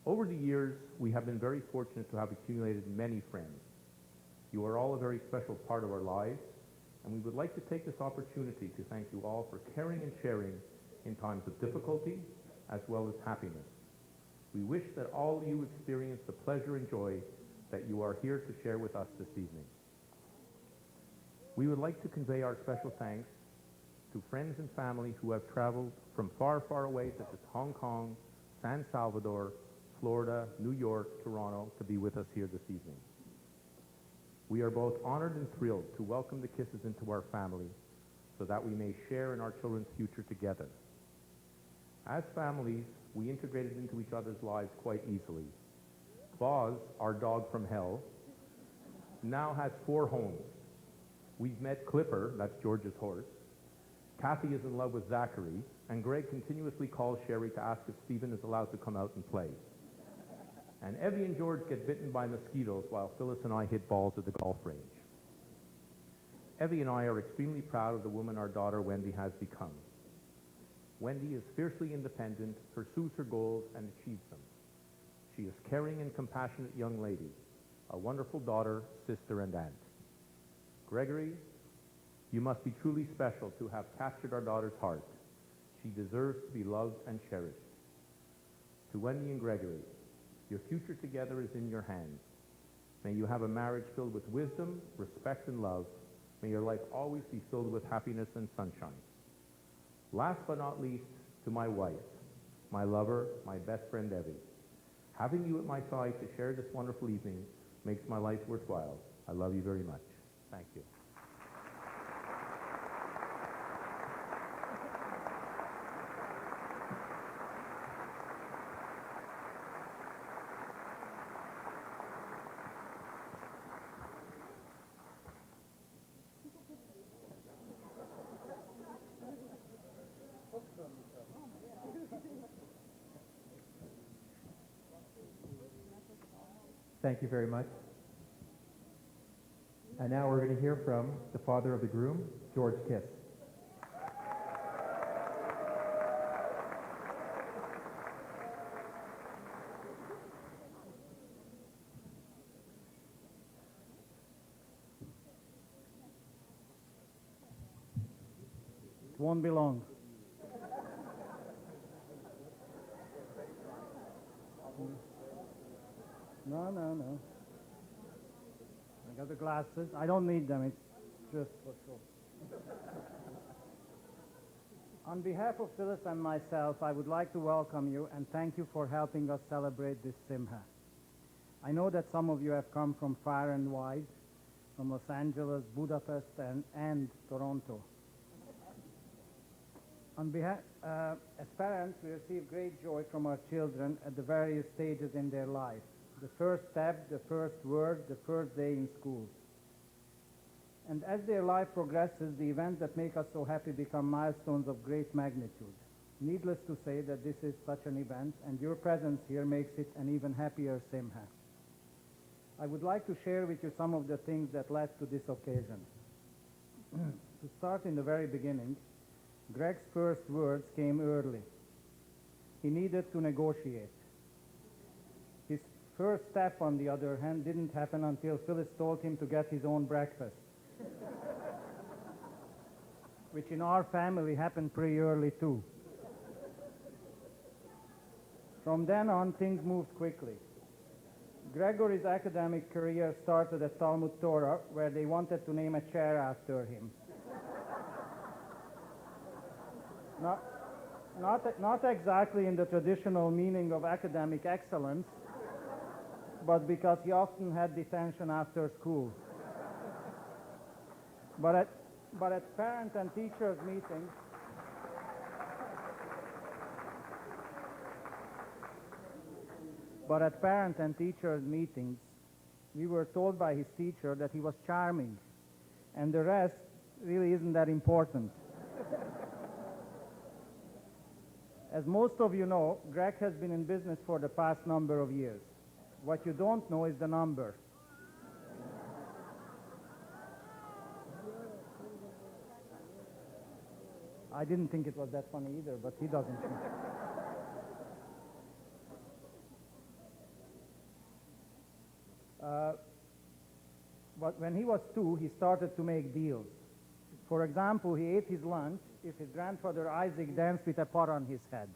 Over the years, we have been very fortunate to have accumulated many friends. You are all a very special part of our lives, and we would like to take this opportunity to thank you all for caring and sharing in times of difficulty as well as happiness. We wish that all of you experience the pleasure and joy that you are here to share with us this evening. We would like to convey our special thanks to friends and family who have traveled from far, far away, such as Hong Kong, San Salvador, Florida, New York, Toronto, to be with us here this evening. We are both honored and thrilled to welcome the Kisses into our family so that we may share in our children's future together. As families, we integrated into each other's lives quite easily. Boz, our dog from hell, now has 4 homes. We've met Clipper, that's George's horse. Kathy is in love with Zachary, and Greg continuously calls Sherry to ask if Stephen is allowed to come out and play. And Evie and George get bitten by mosquitoes while Phyllis and I hit balls at the golf range. Evie and I are extremely proud of the woman our daughter Wendy has become. Wendy is fiercely independent, pursues her goals, and achieves them. She is a caring and compassionate young lady, a wonderful daughter, sister, and aunt. Gregory, you must be truly special to have captured our daughter's heart. She deserves to be loved and cherished. To Wendy and Gregory, your future together is in your hands. May you have a marriage filled with wisdom, respect, and love. May your life always be filled with happiness and sunshine. Last but not least, to my wife, my lover, my best friend Evie. Having you at my side to share this wonderful evening makes my life worthwhile. I love you very much. Thank you. Thank you very much. And now we're going to hear from the father of the groom, George Kiss. It won't be long. No. I got the glasses. I don't need them. It's just for show. On behalf of Phyllis and myself, I would like to welcome you and thank you for helping us celebrate this Simha. I know that some of you have come from far and wide, from Los Angeles, Budapest, and Toronto. On behalf, as parents, we receive great joy from our children at the various stages in their life. The first step, the first word, the first day in school. And as their life progresses, the events that make us so happy become milestones of great magnitude. Needless to say that this is such an event, and your presence here makes it an even happier Simha. I would like to share with you some of the things that led to this occasion. To start in the very beginning, Greg's first words came early. He needed to negotiate. His first step, on the other hand, didn't happen until Phyllis told him to get his own breakfast, which in our family happened pretty early too. From then on, things moved quickly. Gregory's academic career started at Talmud Torah, where they wanted to name a chair after him. Not exactly in the traditional meaning of academic excellence, but because he often had detention after school. But at parent and teachers meetings, we were told by his teacher that he was charming, and the rest really isn't that important. As most of you know, Greg has been in business for the past number of years. What you don't know is the number. I didn't think it was that funny either, but he doesn't. But when he was 2, he started to make deals. For example, he ate his lunch if his grandfather Isaac danced with a pot on his head.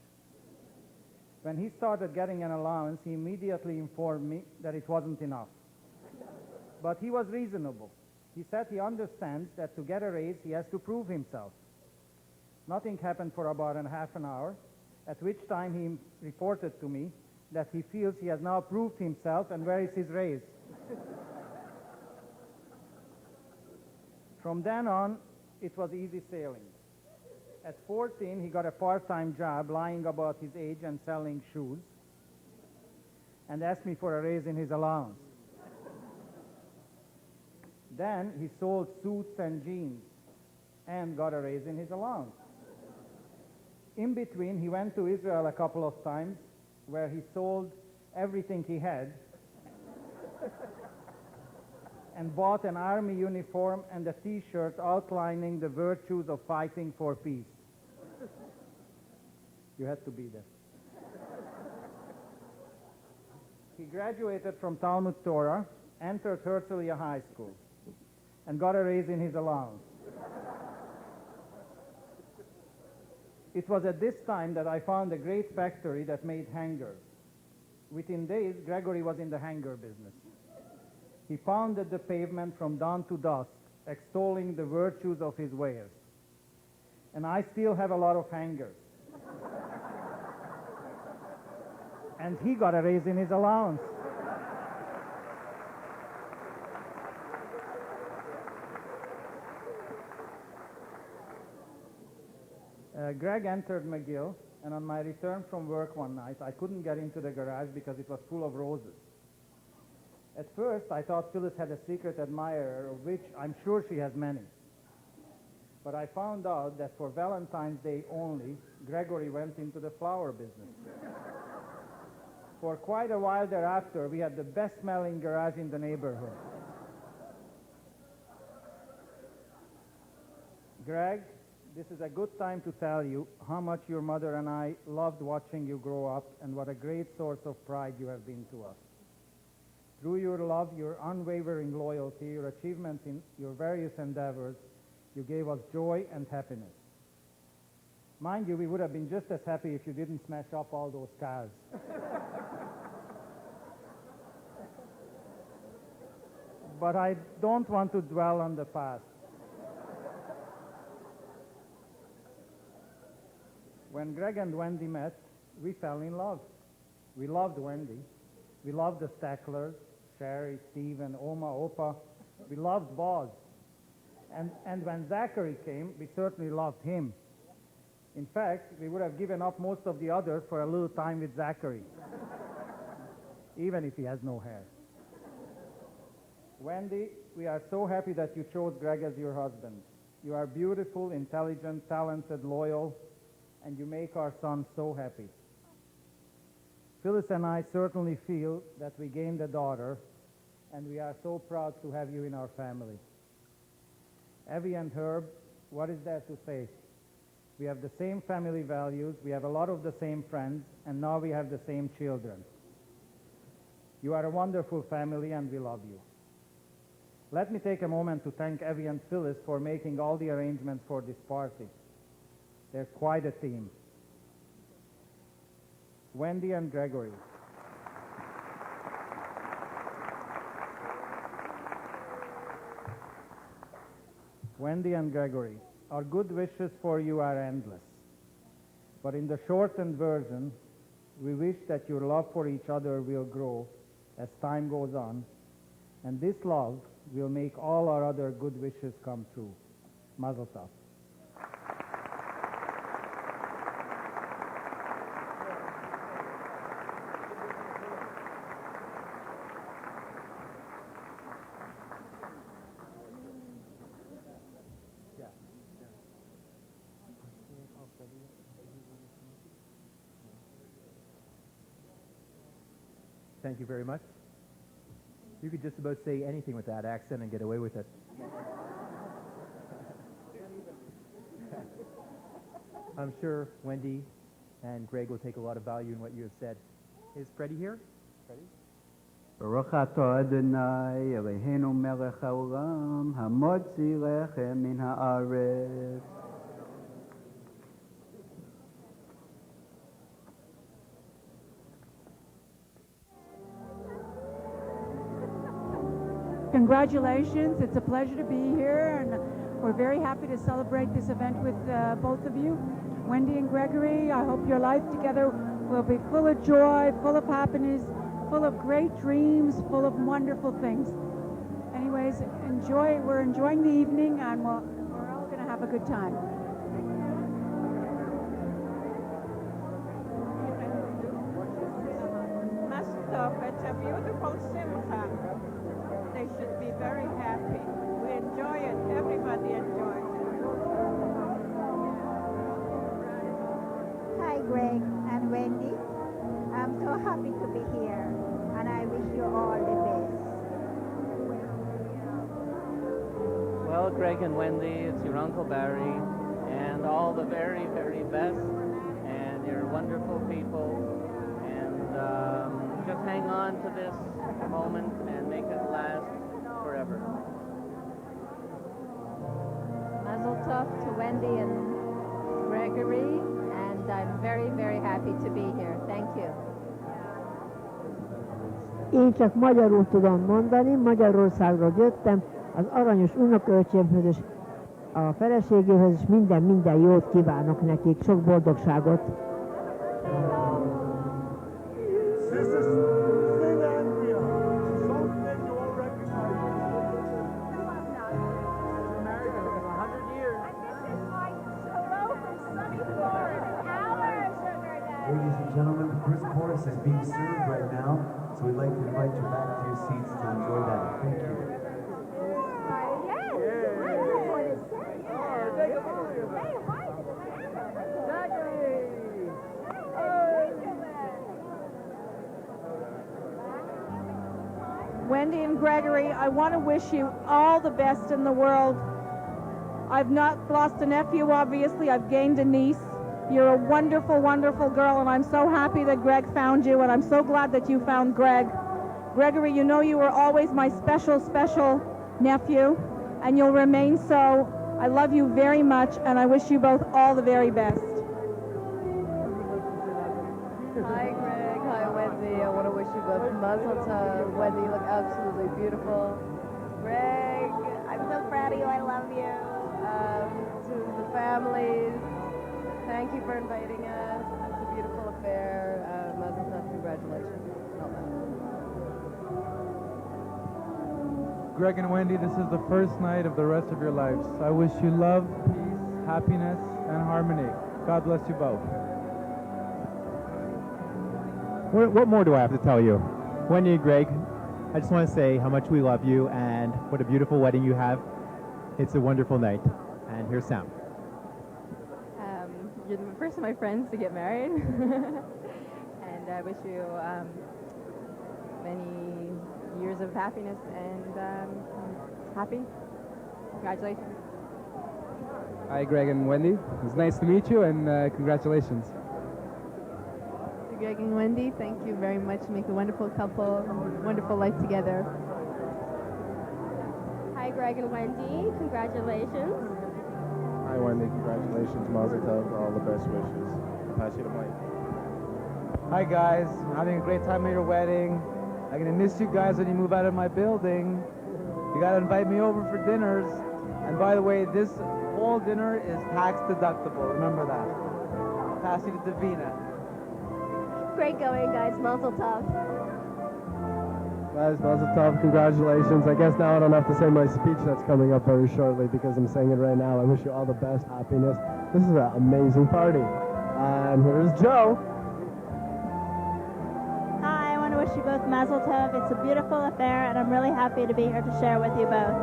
When he started getting an allowance, he immediately informed me that it wasn't enough. But he was reasonable. He said he understands that to get a raise, he has to prove himself. Nothing happened for about half an hour, at which time he reported to me that he feels he has now proved himself and where is his raise. From then on, it was easy sailing. At 14, he got a part-time job lying about his age and selling shoes and asked me for a raise in his allowance. Then he sold suits and jeans and got a raise in his allowance. In between, he went to Israel a couple of times where he sold everything he had and bought an army uniform and a T-shirt outlining the virtues of fighting for peace. You had to be there. He graduated from Talmud Torah, entered Herzliya High School, and got a raise in his allowance. It was at this time that I found a great factory that made hangers. Within days, Gregory was in the hanger business. He pounded the pavement from dawn to dusk, extolling the virtues of his wares. And I still have a lot of hangers. And he got a raise in his allowance. Greg entered McGill, and on my return from work one night, I couldn't get into the garage because it was full of roses. At first, I thought Phyllis had a secret admirer, of which I'm sure she has many. But I found out that for Valentine's Day only, Gregory went into the flower business. For quite a while thereafter, we had the best-smelling garage in the neighborhood. Greg, this is a good time to tell you how much your mother and I loved watching you grow up and what a great source of pride you have been to us. Through your love, your unwavering loyalty, your achievements in your various endeavors, you gave us joy and happiness. Mind you, we would have been just as happy if you didn't smash up all those cars. But I don't want to dwell on the past. When Greg and Wendy met, we fell in love. We loved Wendy. We loved the Stacklers, Sherry, Stephen, Oma, Opa. We loved Boz. And when Zachary came, we certainly loved him. In fact, we would have given up most of the others for a little time with Zachary, even if he has no hair. Wendy, we are so happy that you chose Greg as your husband. You are beautiful, intelligent, talented, loyal, and you make our son so happy. Phyllis and I certainly feel that we gained a daughter, and we are so proud to have you in our family. Evie and Herb, what is there to say? We have the same family values, we have a lot of the same friends, and now we have the same children. You are a wonderful family, and we love you. Let me take a moment to thank Evie and Phyllis for making all the arrangements for this party. They're quite a team. Wendy and Gregory. Wendy and Gregory, our good wishes for you are endless. But in the shortened version, we wish that your love for each other will grow as time goes on, and this love will make all our other good wishes come true. Mazel tov. Thank you very much. You could just about say anything with that accent and get away with it. I'm sure Wendy and Greg will take a lot of value in what you have said. Is Freddie here? Freddie? ברוך אתה אדוני אלוהינו מלך העולם המוציא לחם מן הארץ. Congratulations. It's a pleasure to be here, and we're very happy to celebrate this event with both of you. Wendy and Gregory, I hope your life together will be full of joy, full of happiness, full of great dreams, full of wonderful things. Anyways, we're enjoying the evening, and we're all going to have a good time. It's a beautiful simcha. They should be very happy. We enjoy it. Everybody enjoys it. Hi, Greg and Wendy. I'm so happy to be here, and I wish you all the best. Well, Greg and Wendy, it's your Uncle Barry, and all the very, very best, and you're wonderful people, and just hang on to this moment and make it last forever. Mazel tov to Wendy and Gregory, and I'm very, very happy to be here. Thank you. Én csak magyarul tudom mondani, Magyarországról jöttem, az aranyos unokölcsémhöz és a feleségéhez, és minden jót kívánok nekik, sok boldogságot. Ladies and gentlemen, the first chorus is being served right now, so we'd like to invite you back to your seats to enjoy that. Thank you. Wendy and Gregory, I want to wish you all the best in the world. I've not lost a nephew, obviously. I've gained a niece. You're a wonderful, wonderful girl, and I'm so happy that Greg found you, and I'm so glad that you found Greg. Gregory, you know you were always my special, special nephew, and you'll remain so. I love you very much, and I wish you both all the very best. Hi, Greg. Hi, Wendy. I want to wish you both mazel tov. Wendy, you look absolutely beautiful. Greg, I'm so proud of you. I love you. To the families, thank you for inviting us. It's a beautiful affair. Mazel tov. Congratulations. Well done. Greg and Wendy, this is the first night of the rest of your lives. I wish you love, peace, happiness, and harmony. God bless you both. What more do I have to tell you? Wendy and Greg, I just want to say how much we love you and what a beautiful wedding you have. It's a wonderful night. And here's Sam. You're the first of my friends to get married. And I wish you many years of happiness and happy. Congratulations. Hi, Greg and Wendy. It's nice to meet you, and congratulations. To Greg and Wendy, thank you very much. Make a wonderful couple, wonderful life together. Hi, Greg and Wendy. Congratulations. Hi, Wendy. Congratulations. Mazel tov. All the best wishes. I'll pass you the mic. Hi, guys. I'm having a great time at your wedding. I'm going to miss you guys when you move out of my building. You got to invite me over for dinners. And by the way, this whole dinner is tax deductible. Remember that. I'll pass you to Davina. Great going, guys. Mazel tov. Guys, mazel tov. Congratulations. I guess now I don't have to say my speech that's coming up very shortly because I'm saying it right now. I wish you all the best happiness. This is an amazing party. And here's Joe. Hi, I want to wish you both mazel tov. It's a beautiful affair, and I'm really happy to be here to share with you both.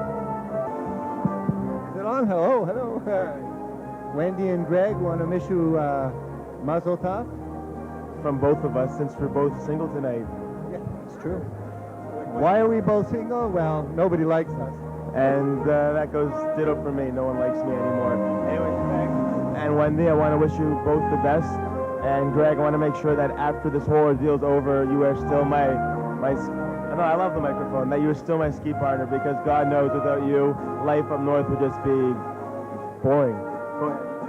Is it on? Hello, hello. Wendy and Greg want to wish you mazel tov from both of us since we're both single tonight. true. Why are we both single? Well, nobody likes us. And that goes ditto for me. No one likes me anymore. Anyway, Greg and Wendy, I want to wish you both the best. And Greg, I want to make sure that after this whole ordeal's over, you are still no, I love the microphone, that you are still my ski partner, because God knows without you, life up north would just be boring.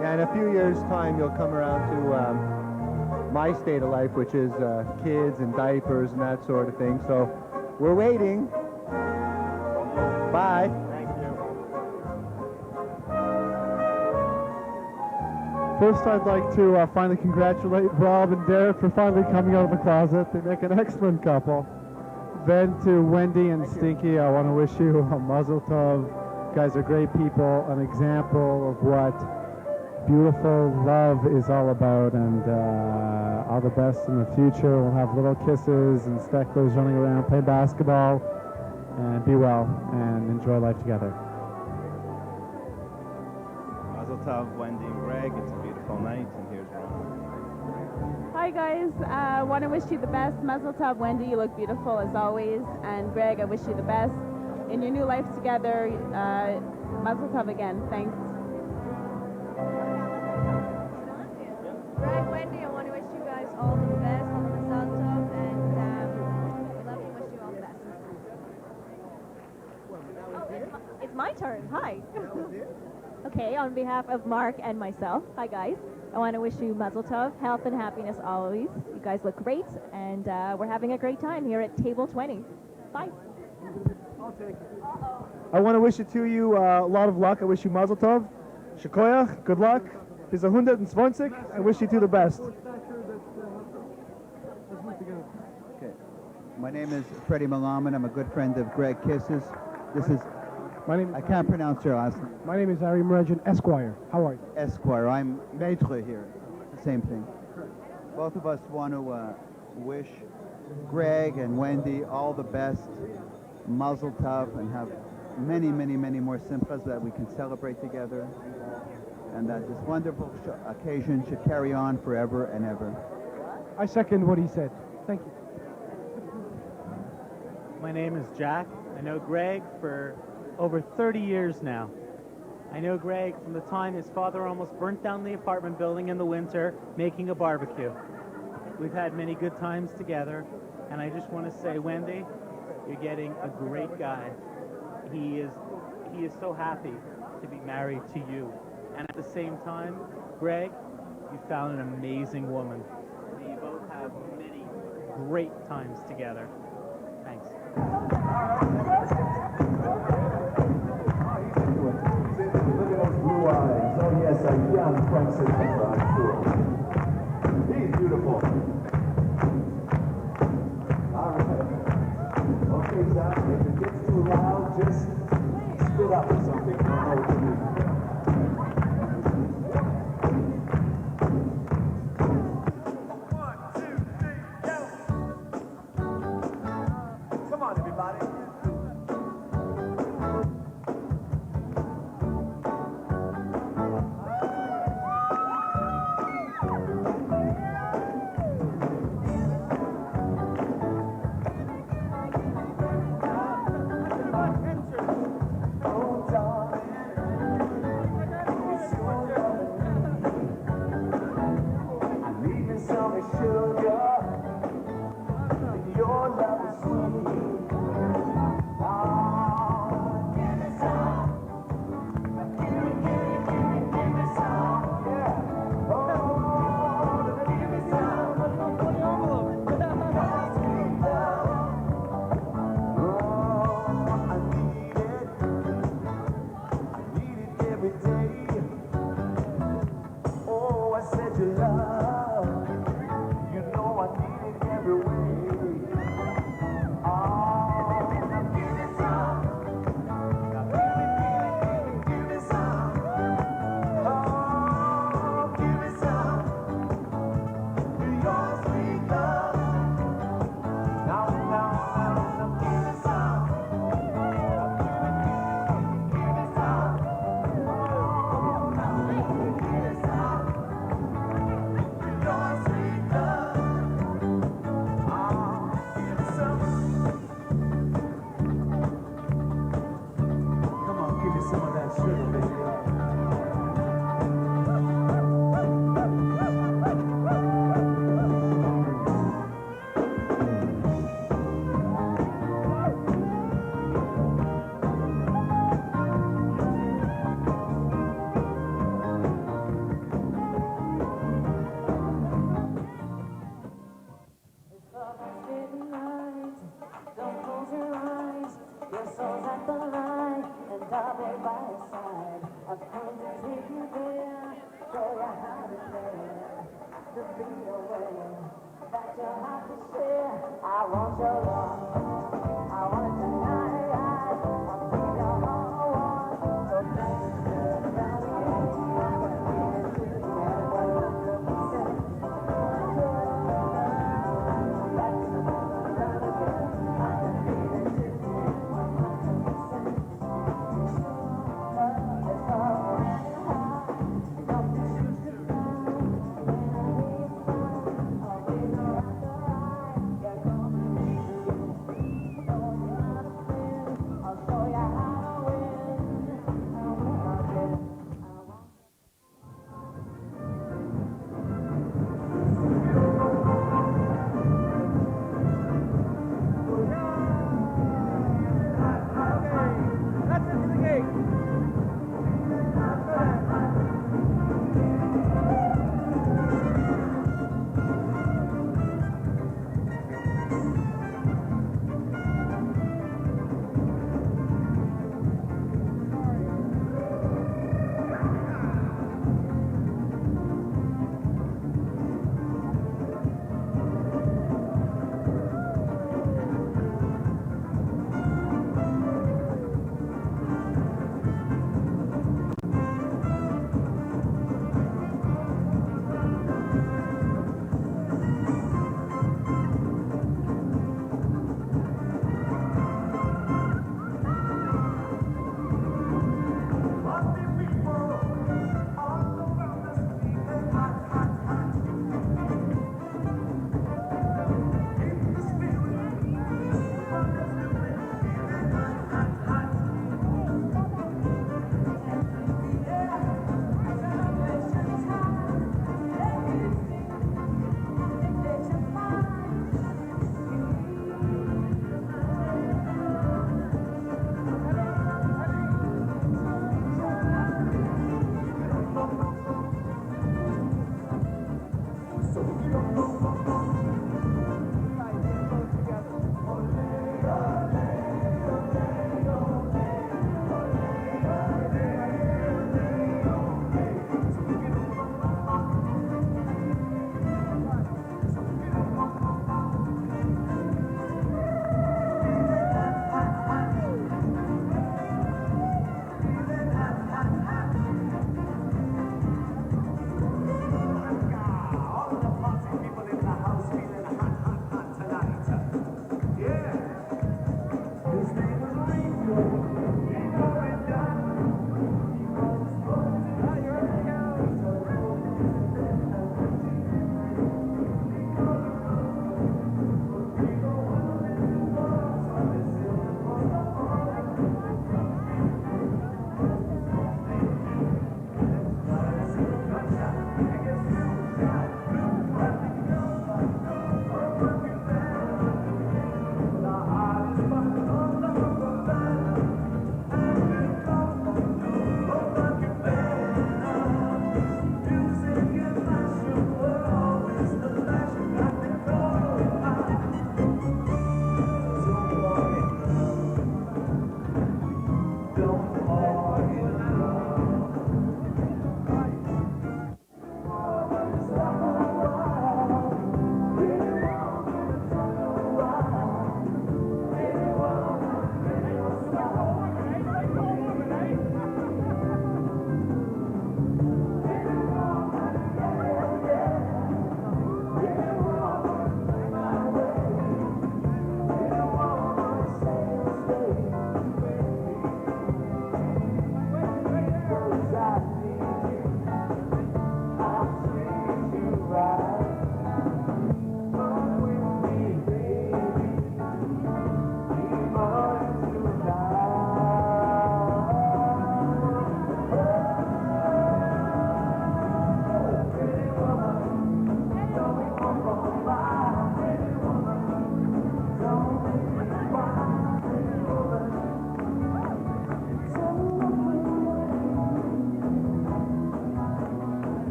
Yeah, in a few years' time, you'll come around to my state of life, which is kids and diapers and that sort of thing. So we're waiting. Bye. Thank you. First, I'd like to finally congratulate Rob and Derek for finally coming out of the closet. They make an excellent couple. Then to Wendy and Stinky, I want to wish you a mazel tov. You guys are great people, an example of what beautiful love is all about, and all the best in the future. We'll have little kisses and specklers running around, play basketball, and be well and enjoy life together. Mazel tov, Wendy and Greg. It's a beautiful night, and here's Ron. Hi guys, want to wish you the best. Mazel tov, Wendy, you look beautiful as always. And Greg, I wish you the best in your new life together. Mazel tov again. Thanks. Greg, Wendy, I want to wish you guys all the best, all the mazel tov, and we love you and wish you all the best. It's my turn. Hi. Okay, on behalf of Mark and myself, hi guys. I want to wish you mazel tov, health and happiness always. You guys look great, and we're having a great time here at Table 20. Bye. I want to wish it to you a lot of luck. I wish you mazel tov, shakoyach, good luck. Bis 120. I wish you two the best. Okay. My name is Freddie Malaman. I'm a good friend of Greg Kisses. This is... I can't pronounce your last name. My name is Ari Mergen, Esquire. How are you? Esquire. I'm Maitre here. Same thing. Both of us want to wish Greg and Wendy all the best, mazel tov, and have many, many, many more simchas that we can celebrate together, and that this wonderful occasion should carry on forever and ever. I second what he said. Thank you. My name is Jack. I know Greg for over 30 years now. I know Greg from the time his father almost burnt down the apartment building in the winter making a barbecue. We've had many good times together, and I just want to say, Wendy, you're getting a great guy. He is so happy to be married to you. And at the same time, Greg, you found an amazing woman. May you both have many great times together. Thanks. Look at those blue eyes. Oh yes, a young Frank Sinatra, I'm sure. He's beautiful. All right. Okay, Zach, if it gets too loud, just spit up or something. I don't know what to do. Come on, everybody. You know I need it every way.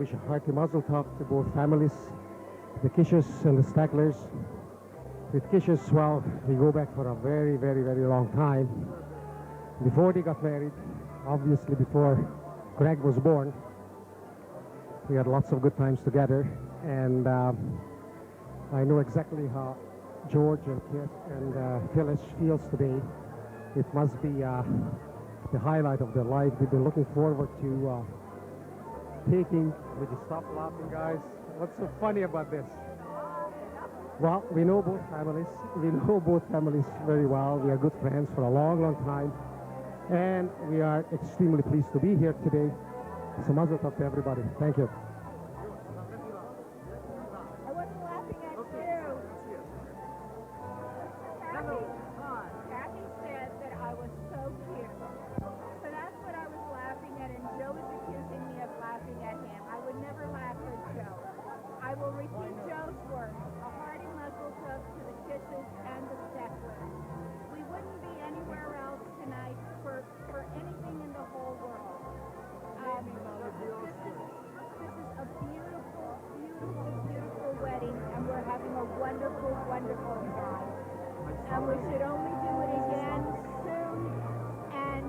wish a hearty mazel tov to both families, the Kishes and the Stacklers. With Kishes, well, we go back for a very, very, very long time. Before they got married, obviously before Greg was born, we had lots of good times together, and I know exactly how George and Kit and Phyllis feels today. It must be the highlight of their life. They've been looking forward to taking. Would you stop laughing, guys? What's so funny about this? Well, we know both families. We know both families very well. We are good friends for a long, long time, and we are extremely pleased to be here today. So mazel tov to everybody. Thank you. I wasn't laughing at you. Kathy said that I was so cute. So that's what I was laughing at, and Joe is accusing me of laughing at him. I would never laugh at Joe. I will repeat Joe's words. A hearty mazel tov to the Kisses and the Stecklers. We wouldn't be anywhere else tonight for anything in the whole world. This is a beautiful, beautiful, beautiful wedding, and we're having a wonderful, wonderful time. And we should only do it again soon, and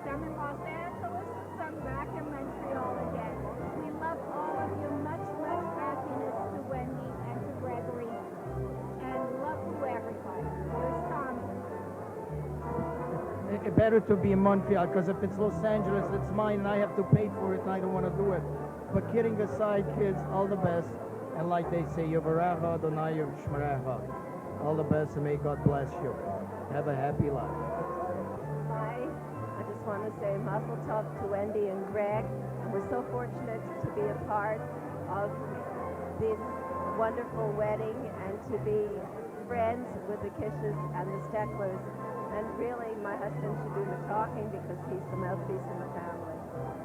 some in Los Angeles and some back in Montreal again. We love all of you. Much, much happiness to Wendy and to Gregory, and love to everybody. Here's Tommy. Better to be in Montreal, because if it's Los Angeles, it's mine, and I have to pay for it, and I don't want to do it. But kidding aside, kids, all the best. And like they say, Yavaracha Adonai Yishmerecha. All the best, and may God bless you. Have a happy life. Hi, I just want to say mazel tov to Wendy and Greg. And we're so fortunate to be a part of this wonderful wedding and to be friends with the Kishes and the Stecklers. And really, my husband should do the talking because he's the mouthpiece in the family.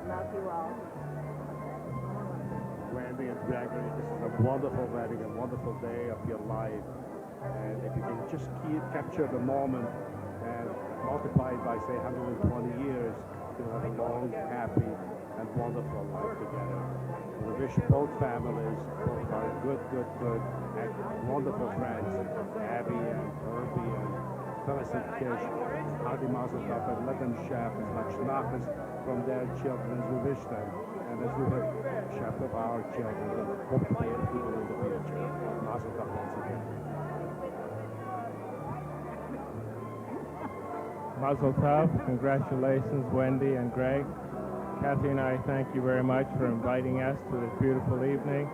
Love you all. Wendy and Gregory, this is a wonderful wedding, a wonderful day of your life. And if you can just capture the moment and multiply it by, say, 120 years, you'll have a long, happy, and wonderful life together. We wish both families, both are good, and wonderful friends, Abby and Herbie and Phyllis and Kish, Hadi Mazel Tov, and let them share as much nachas from their children as we wish them, and as we have shared of our children, and hope to be people in the future. Mazel Tov once again. Mazel Tov, congratulations Wendy and Greg. Kathy and I thank you very much for inviting us to this beautiful evening.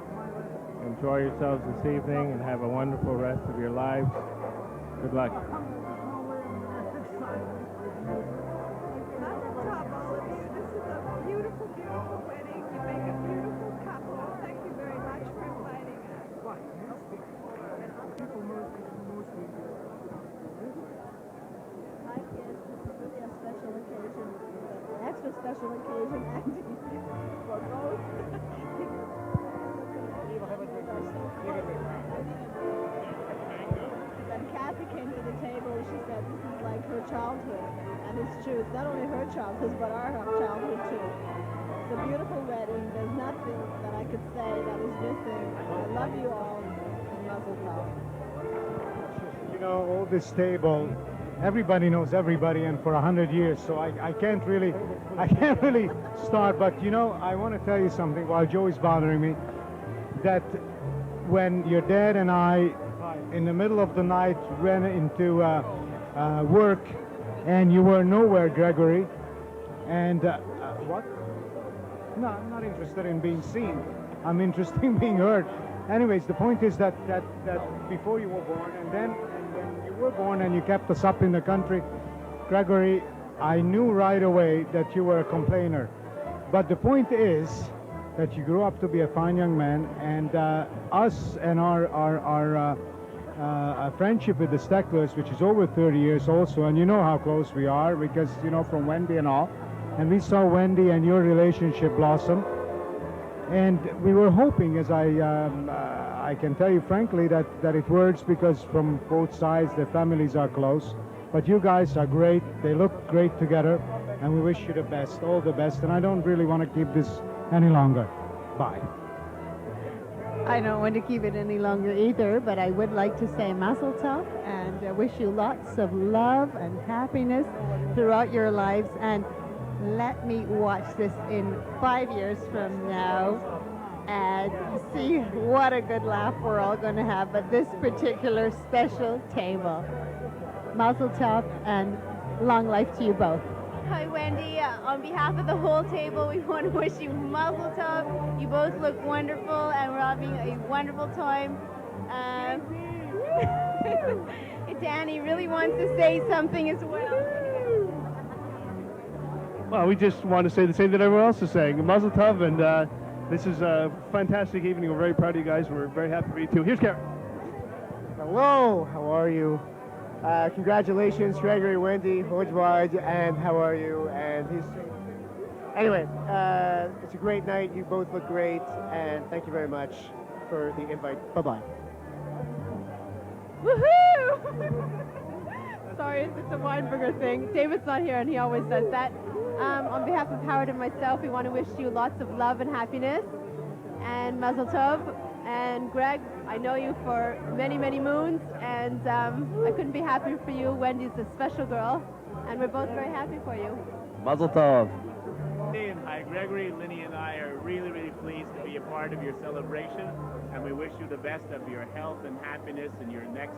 Enjoy yourselves this evening and have a wonderful rest of your lives. Good luck. Beautiful, beautiful wedding. You make a beautiful couple. Thank you very much for inviting us. Hi kids, this is really a special occasion, an extra special occasion actually for both. When Kathy came to the table, she said this is like her childhood, and it's true. It's not only her childhood, but our childhood too. It's a beautiful wedding. There's nothing that I could say that is missing. I love you all, and mazel tov. You know, all this table, everybody knows everybody, and for 100 years, so I can't really start. But you know, I want to tell you something while Joe is bothering me, that when your dad and I, in the middle of the night, ran into work, and you were nowhere, Gregory, and what? No, I'm not interested in being seen. I'm interested in being heard. Anyways, the point is that before you were born, and then you were born and you kept us up in the country, Gregory, I knew right away that you were a complainer. But the point is that you grew up to be a fine young man, and us and our friendship with the Stecklers, which is over 30 years also, and you know how close we are because, you know, from Wendy and all, and we saw Wendy and your relationship blossom, and we were hoping, as I can tell you frankly, that it works because from both sides their families are close, but you guys are great, they look great together, and we wish you the best, all the best. And I don't really want to keep this any longer. Bye. I don't want to keep it any longer either, but I would like to say Mazel Tov and wish you lots of love and happiness throughout your lives. And let me watch this in 5 years from now and see what a good laugh we're all going to have at this particular special table. Mazel Tov and long life to you both. Hi, Wendy. On behalf of the whole table, we want to wish you Mazel Tov. You both look wonderful, and we're having a wonderful time. Danny really wants to say something as well. Well, we just want to say the same that everyone else is saying. Mazel Tov, and this is a fantastic evening. We're very proud of you guys. We're very happy for you too. Here's Karen. Hello, how are you? Congratulations, Gregory, Wendy, Hojwaj, and how are you? And anyway, it's a great night. You both look great, and thank you very much for the invite. Bye-bye. Woohoo! Sorry, it's a Weinberger thing. David's not here, and he always does that. On behalf of Howard and myself, we want to wish you lots of love and happiness, and Mazel Tov. And Greg, I know you for many, many moons, and I couldn't be happier for you. Wendy's a special girl, and we're both very happy for you. Mazel Tov. Hi, Gregory, Linny, and I are really, really pleased to be a part of your celebration, and we wish you the best of your health and happiness in your next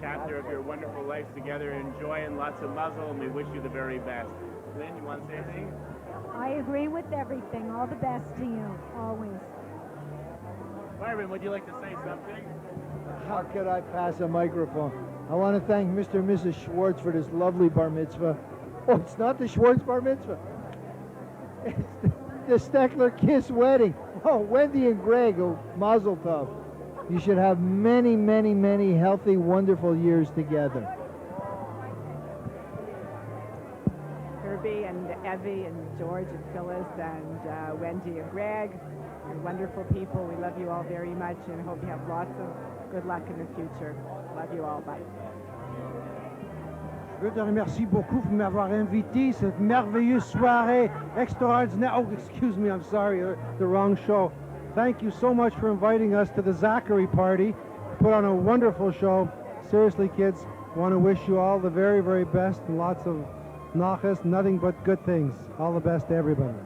chapter of your wonderful life together. Enjoy and lots of mazel, and we wish you the very best. Lynn, you want to say anything? I agree with everything. All the best to you, always. Marvin, would you like to say something? How could I pass a microphone? I want to thank Mr. and Mrs. Schwartz for this lovely bar mitzvah. Oh, it's not the Schwartz bar mitzvah. It's the Steckler Kiss wedding. Oh, Wendy and Greg, oh, Mazel Tov. You should have many, many, many healthy, wonderful years together. Herbie and Evie and George and Phyllis and Wendy and Greg. You're wonderful people. We love you all very much and hope you have lots of good luck in the future. Love you all. Bye. Je veux te remercier beaucoup pour m'avoir invité cette merveilleuse soirée extraordinaire. Oh, excuse me, I'm sorry, the wrong show. Thank you so much for inviting us to the Zachary party. Put on a wonderful show. Seriously, kids, want to wish you all the very, very best and lots of nachas, nothing but good things. All the best to everybody.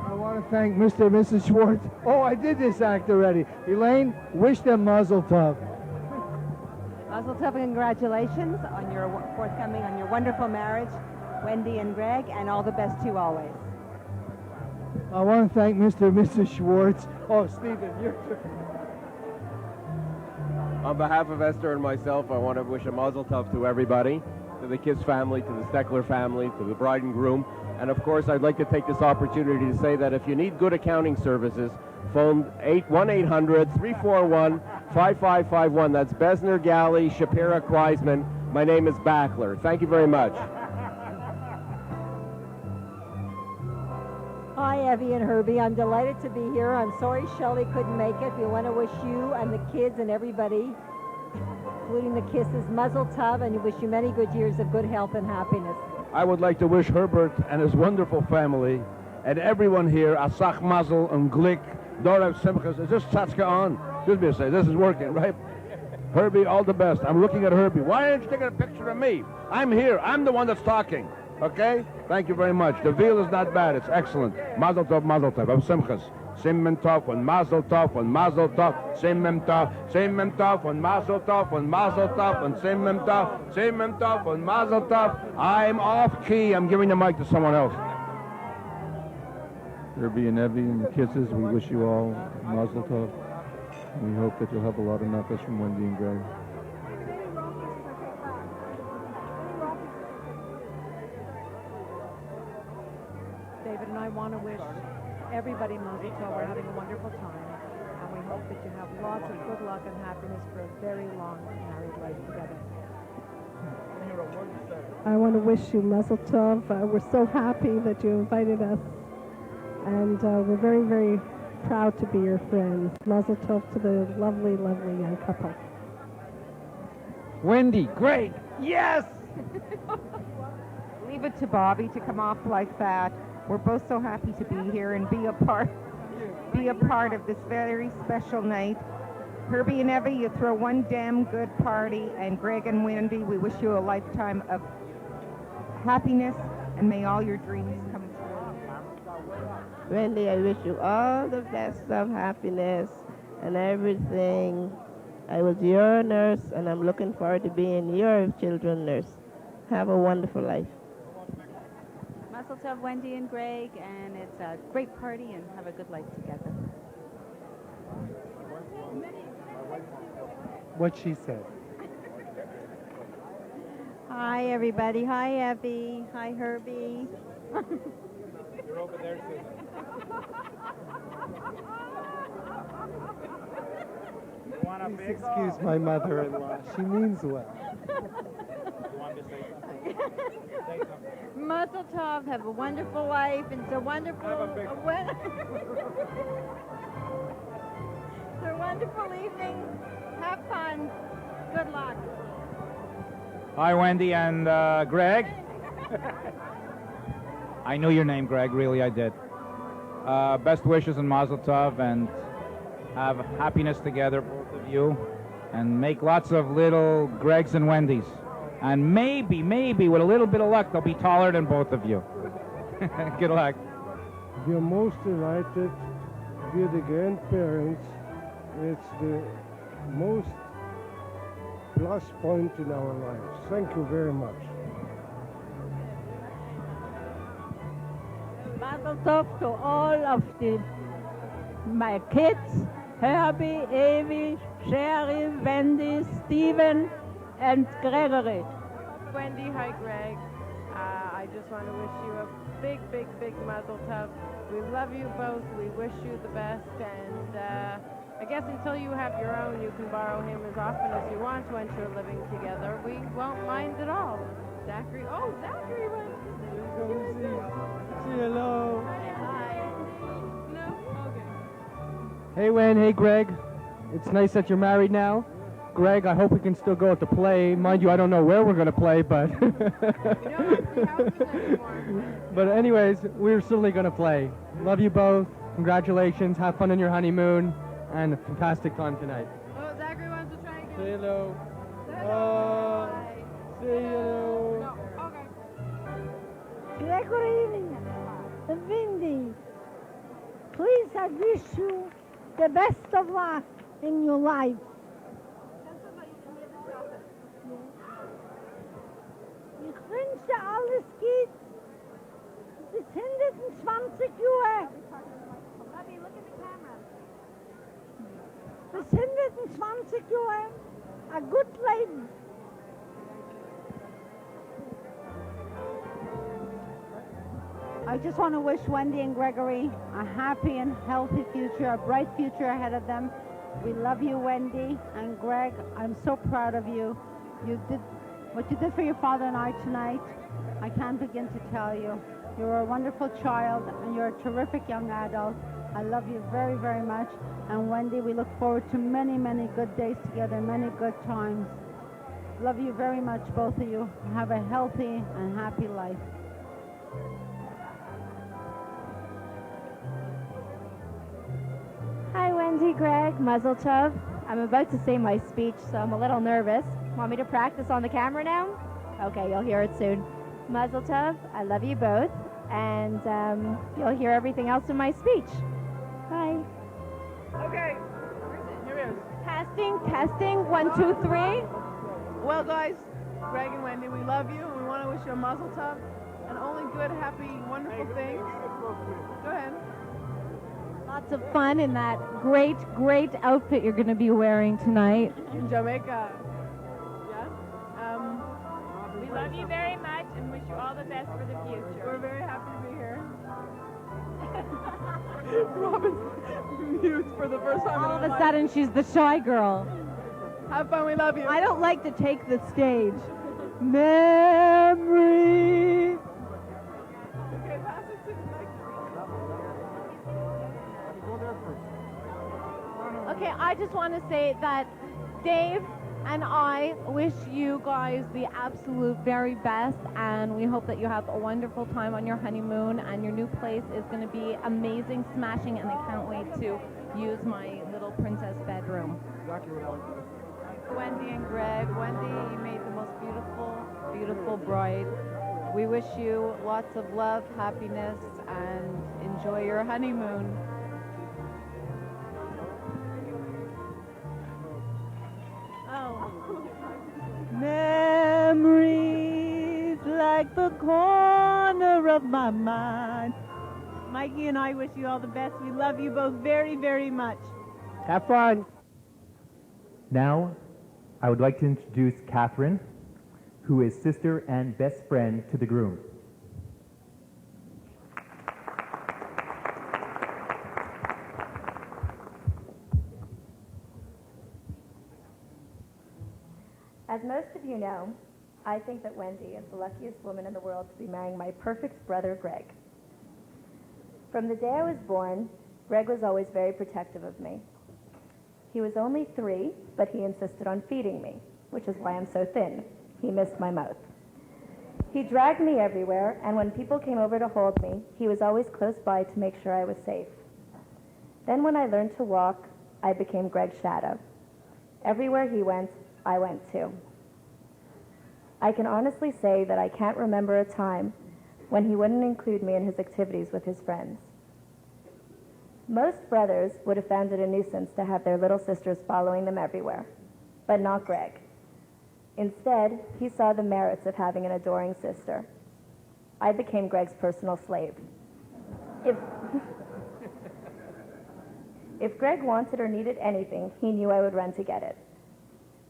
I want to thank Mr. and Mrs. Schwartz. Oh, I did this act already. Elaine, wish them Mazel Tov. Mazel Tov and congratulations on your forthcoming, on your wonderful marriage, Wendy and Greg, and all the best to you always. I want to thank Mr. and Mrs. Schwartz. Oh, Stephen, your turn. On behalf of Esther and myself, I want to wish a Mazel Tov to everybody, to the Kiss family, to the Steckler family, to the bride and groom. And of course, I'd like to take this opportunity to say that if you need good accounting services, phone 1-800-341-5551. That's Besner, Galley, Shapira, Kreisman. My name is Backler. Thank you very much. Hi, Evie and Herbie. I'm delighted to be here. I'm sorry Shelley couldn't make it. We want to wish you and the kids and everybody, including the Kisses, Mazel Tov, and we wish you many good years of good health and happiness. I would like to wish Herbert and his wonderful family and everyone here a Sach Mazel and Glick, Dorev Simchas. Is this Tatska on? Excuse me a second. This is working, right? Herbie, all the best. I'm looking at Herbie. Why aren't you taking a picture of me? I'm here. I'm the one that's talking. Okay? Thank you very much. The veal is not bad. It's excellent. Mazel Tov, Mazel Tov. Of Simchas. Simmen Tov and Mazel Tov and Mazel Tov. Simmen Tov and Mazel Tov and Mazel Tov and Simmen Tov and Mazel Tov. I'm off key. I'm giving the mic to someone else. Herbie and Evie and the Kisses, we wish you all Mazel Tov. We hope that you'll have a lot of nachas from Wendy and Greg. David and I want to wish everybody Mazel Tov. We're having a wonderful time, and we hope that you have lots of good luck and happiness for a very long married life together. I want to wish you Mazel Tov. We're so happy that you invited us, and we're very, very proud to be your friends. Mazel Tov to the lovely, lovely young couple. Wendy, great. Yes! Leave it to Bobby to come off like that. We're both so happy to be here and be a part of this very special night. Herbie and Evie, you throw one damn good party, and Greg and Wendy, we wish you a lifetime of happiness, and may all your dreams come true. Wendy, I wish you all the best of happiness and everything. I was your nurse, and I'm looking forward to being your children's nurse. Have a wonderful life. Mazel tov, Wendy and Greg, and it's a great party, and have a good life together. What she said. Hi, everybody. Hi, Evie. Hi, Herbie. You're over there, Susan. Please excuse my mother-in-law. She means well. You want to say something? Say something. Mazel tov. Have a wonderful life. It's a wonderful... It's a wonderful evening. Have fun. Good luck. Hi, Wendy and Greg. I knew your name, Greg. Really, I did. Best wishes and Mazel tov, and have happiness together, both of you, and make lots of little Gregs and Wendys. And maybe, with a little bit of luck, they'll be taller than both of you. Good luck. We are most delighted. We are the grandparents. It's the most plus point in our lives. Thank you very much. Mazel tov to all of my kids, Herbie, Evie, Sherry, Wendy, Stephen, and Gregory. Wendy, hi Greg. I just want to wish you a big, big, big mazel tov. We love you both. We wish you the best, and I guess until you have your own, you can borrow him as often as you want once you're living together. We won't mind at all. Zachary, Zachary went. Say hello. Hi. No? Okay. Hey, Wen. Hey, Greg. It's nice that you're married now. Greg, I hope we can still go out to play. Mind you, I don't know where we're going to play, but... But anyways, we're certainly going to play. Love you both. Congratulations. Have fun on your honeymoon. And a fantastic time tonight. Oh, Zachary wants to try again. Say hello. Say hello. No, okay. Gregory and Wendy, please, I wish you the best of luck in your life. Ich wünsche alles gut bis 120 Jahre. Bis 120 Jahre a good Leben. I just want to wish Wendy and Gregory a happy and healthy future, a bright future ahead of them. We love you, Wendy and Greg. I'm so proud of you. You did what you did for your father and I tonight. I can't begin to tell you. You're a wonderful child, and you're a terrific young adult. I love you very, very much. And Wendy, we look forward to many, many good days together, many good times. Love you very much, both of you. Have a healthy and happy life. Hi, Wendy, Greg, Mazel tov. I'm about to say my speech, so I'm a little nervous. Want me to practice on the camera now? Okay, you'll hear it soon. Mazel tov, I love you both, and you'll hear everything else in my speech. Bye. Okay. Here it is. Testing, 1, 2, 3. Well, guys, Greg and Wendy, we love you, and we want to wish you a mazel tov and only good, happy, wonderful things. Go ahead. Lots of fun in that great, great outfit you're going to be wearing tonight. In Jamaica. Yes? We love you very much and wish you all the best for the future. We're very happy to be here. Robin's mute for the first time. All of a sudden, she's the shy girl. Have fun, we love you. I don't like to take the stage. Memory. Okay, I just want to say that Dave And I wish you guys the absolute very best, and we hope that you have a wonderful time on your honeymoon, and your new place is going to be amazing, smashing, and I can't wait to use my little princess bedroom. Exactly what I was going to say. Wendy and Greg. Wendy, you made the most beautiful, beautiful bride. We wish you lots of love, happiness, and enjoy your honeymoon. Memories like the corner of my mind. Mikey and I wish you all the best. We love you both very, very much. Have fun. Now, I would like to introduce Catherine, who is sister and best friend to the groom. As most of you know, I think that Wendy is the luckiest woman in the world to be marrying my perfect brother, Greg. From the day I was born, Greg was always very protective of me. He was only 3, but he insisted on feeding me, which is why I'm so thin. He missed my mouth. He dragged me everywhere, and when people came over to hold me, he was always close by to make sure I was safe. Then when I learned to walk, I became Greg's shadow. Everywhere he went, I went too. I can honestly say that I can't remember a time when he wouldn't include me in his activities with his friends. Most brothers would have found it a nuisance to have their little sisters following them everywhere, but not Greg. Instead, he saw the merits of having an adoring sister. I became Greg's personal slave. If Greg wanted or needed anything, he knew I would run to get it.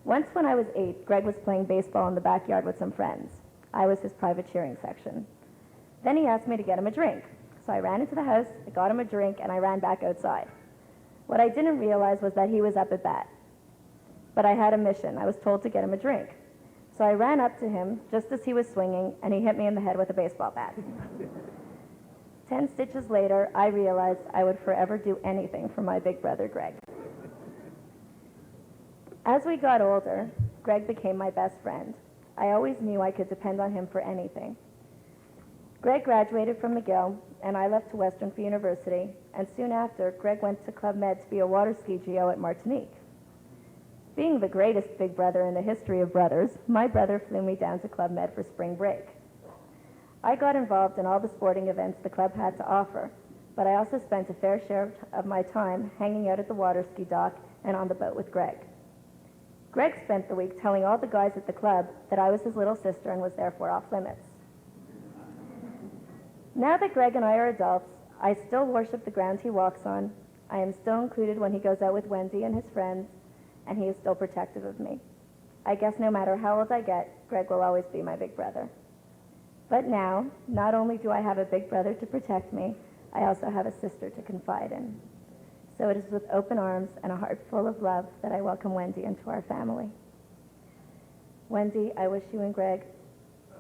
Once when I was 8, Greg was playing baseball in the backyard with some friends. I was his private cheering section. Then he asked me to get him a drink. So I ran into the house, I got him a drink, and I ran back outside. What I didn't realize was that he was up at bat. But I had a mission. I was told to get him a drink. So I ran up to him just as he was swinging, and he hit me in the head with a baseball bat. 10 stitches later, I realized I would forever do anything for my big brother, Greg. As we got older, Greg became my best friend. I always knew I could depend on him for anything. Greg graduated from McGill, and I left to Western for university, and soon after, Greg went to Club Med to be a water ski GO at Martinique. Being the greatest big brother in the history of brothers, my brother flew me down to Club Med for spring break. I got involved in all the sporting events the club had to offer, but I also spent a fair share of my time hanging out at the water ski dock and on the boat with Greg. Greg spent the week telling all the guys at the club that I was his little sister and was therefore off limits. Now that Greg and I are adults, I still worship the ground he walks on. I am still included when he goes out with Wendy and his friends, and he is still protective of me. I guess no matter how old I get, Greg will always be my big brother. But now, not only do I have a big brother to protect me, I also have a sister to confide in. So it is with open arms and a heart full of love that I welcome Wendy into our family. Wendy, I wish you and Greg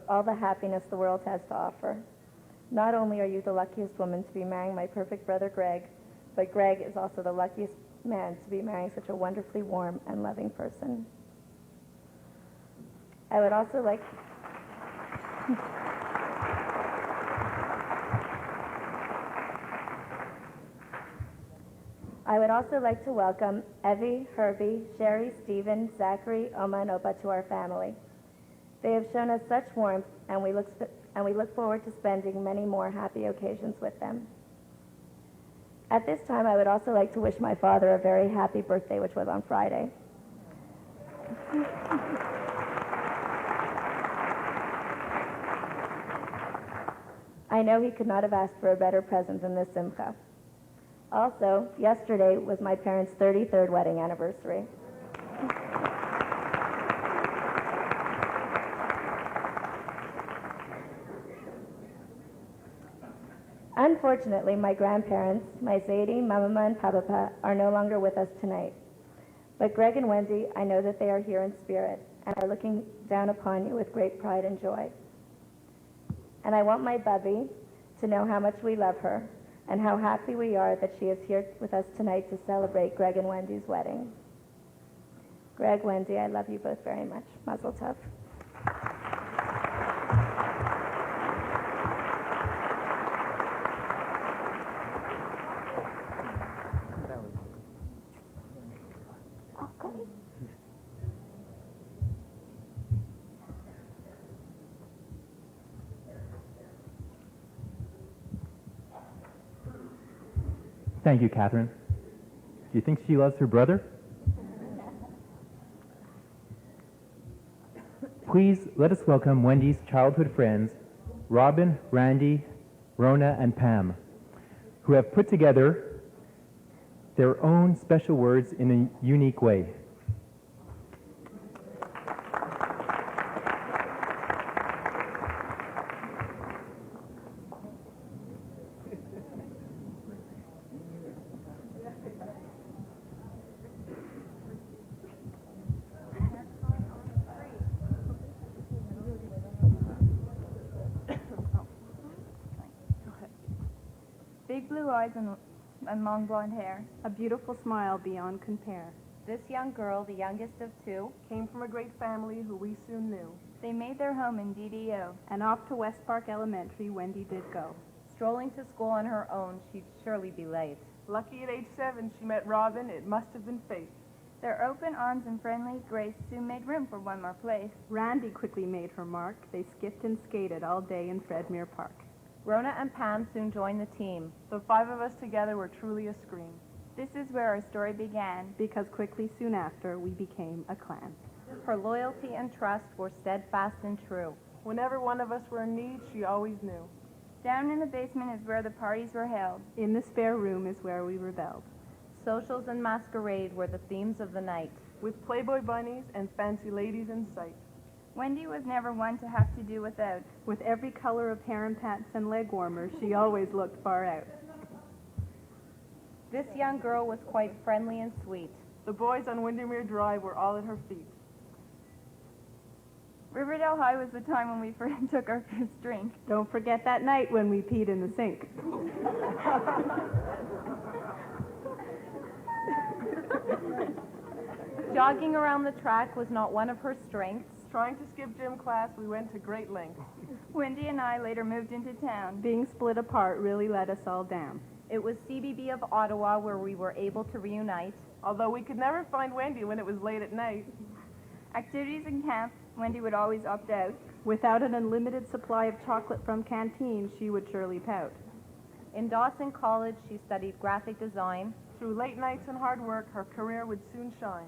all the happiness the world has to offer. Not only are you the luckiest woman to be marrying my perfect brother, Greg, but Greg is also the luckiest man to be marrying such a wonderfully warm and loving person. I would also like to welcome Evie, Herbie, Sherry, Stephen, Zachary, Oma, and Opa to our family. They have shown us such warmth, and we look forward to spending many more happy occasions with them. At this time, I would also like to wish my father a very happy birthday, which was on Friday. I know he could not have asked for a better present than this Simcha. Also, yesterday was my parents' 33rd wedding anniversary. Unfortunately, my grandparents, my Zadie, Mamama, and Papa, are no longer with us tonight. But Greg and Wendy, I know that they are here in spirit and are looking down upon you with great pride and joy. And I want my Bubby to know how much we love her and how happy we are that she is here with us tonight to celebrate Greg and Wendy's wedding. Greg, Wendy, I love you both very much. Mazel tov. Thank you, Catherine. Do you think she loves her brother? Please let us welcome Wendy's childhood friends, Robin, Randy, Rona, and Pam, who have put together their own special words in a unique way. Big blue eyes and long blonde hair. A beautiful smile beyond compare. This young girl, the youngest of two, Came from a great family who we soon knew. They made their home in DDO. And off to West Park Elementary, Wendy did go. strolling to school on her own, she'd surely be late. Lucky at age 7 she met Robin, it must have been fate. Their open arms and friendly grace soon made room for one more place. Randy quickly made her mark. They skipped and skated all day in Fredmere Park. Rona and Pam soon joined the team. The 5 of us together were truly a scream. This is where our story began. Because quickly soon after, we became a clan. Her loyalty and trust were steadfast and true. Whenever one of us were in need, she always knew. Down in the basement is where the parties were held. In the spare room is where we rebelled. Socials and masquerade were the themes of the night. With Playboy bunnies and fancy ladies in sight. Wendy was never one to have to do without. With every color of harem pants and leg warmers, she always looked far out. This young girl was quite friendly and sweet. The boys on Windermere Drive were all at her feet. Riverdale High was the time when we first took our first drink. Don't forget that night when we peed in the sink. Jogging around the track was not one of her strengths. Trying to skip gym class, we went to great lengths. Wendy and I later moved into town. Being split apart really let us all down. It was CBB of Ottawa where we were able to reunite. Although we could never find Wendy when it was late at night. Activities in camp, Wendy would always opt out. Without an unlimited supply of chocolate from canteen, she would surely pout. In Dawson College, she studied graphic design. Through late nights and hard work, her career would soon shine.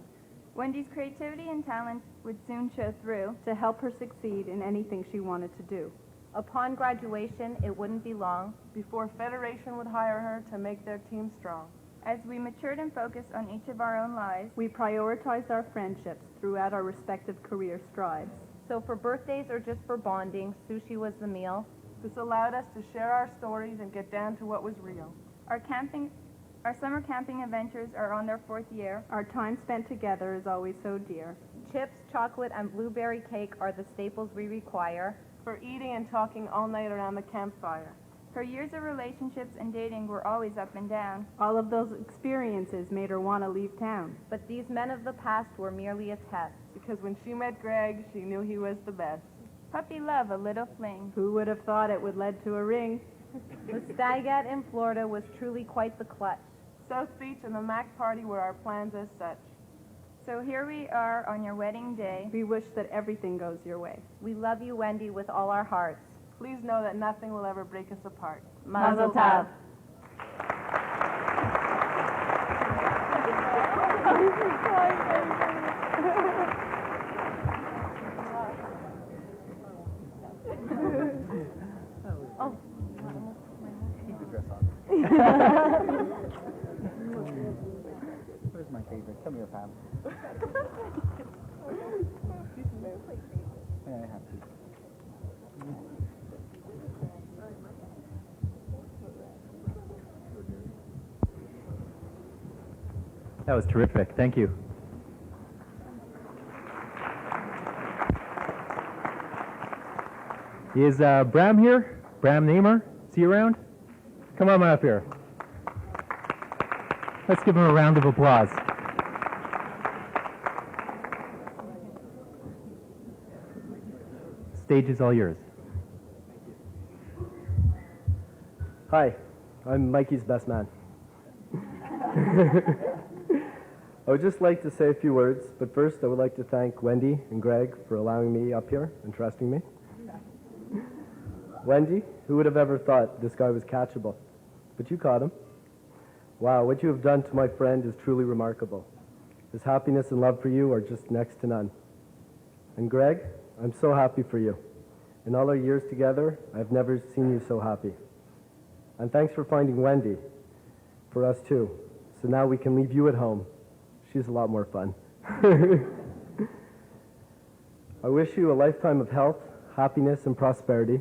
Wendy's creativity and talent would soon show through to help her succeed in anything she wanted to do. Upon graduation, it wouldn't be long before Federation would hire her to make their team strong. As we matured and focused on each of our own lives, we prioritized our friendships throughout our respective career strides. So for birthdays or just for bonding, sushi was the meal. This allowed us to share our stories and get down to what was real. Our summer camping adventures are on their 4th year. Our time spent together is always so dear. Chips, chocolate, and blueberry cake are the staples we require for eating and talking all night around the campfire. Her years of relationships and dating were always up and down. All of those experiences made her want to leave town. But these men of the past were merely a test. Because when she met Greg, she knew he was the best. Puppy love, a little fling. Who would have thought it would lead to a ring? The Stagette in Florida was truly quite the clutch. South Beach and the Mac Party were our plans as such. So here we are on your wedding day. We wish that everything goes your way. We love you, Wendy, with all our hearts. Please know that nothing will ever break us apart. Mazel tov. Oh. Keep the dress on. Where's my favorite? Come here, Pam. Yeah, I have to. That was terrific. Thank you. Is Bram here? Bram Namer? Is he around? Come on up here. Let's give him a round of applause. stage is all yours. Hi, I'm Mikey's best man. I would just like to say a few words, but first I would like to thank Wendy and Greg for allowing me up here and trusting me. Wendy, who would have ever thought this guy was catchable? But you caught him. Wow, what you have done to my friend is truly remarkable. His happiness and love for you are just next to none. And Greg, I'm so happy for you. In all our years together, I've never seen you so happy. And thanks for finding Wendy, for us too. So now we can leave you at home. She's a lot more fun. I wish you a lifetime of health, happiness, and prosperity.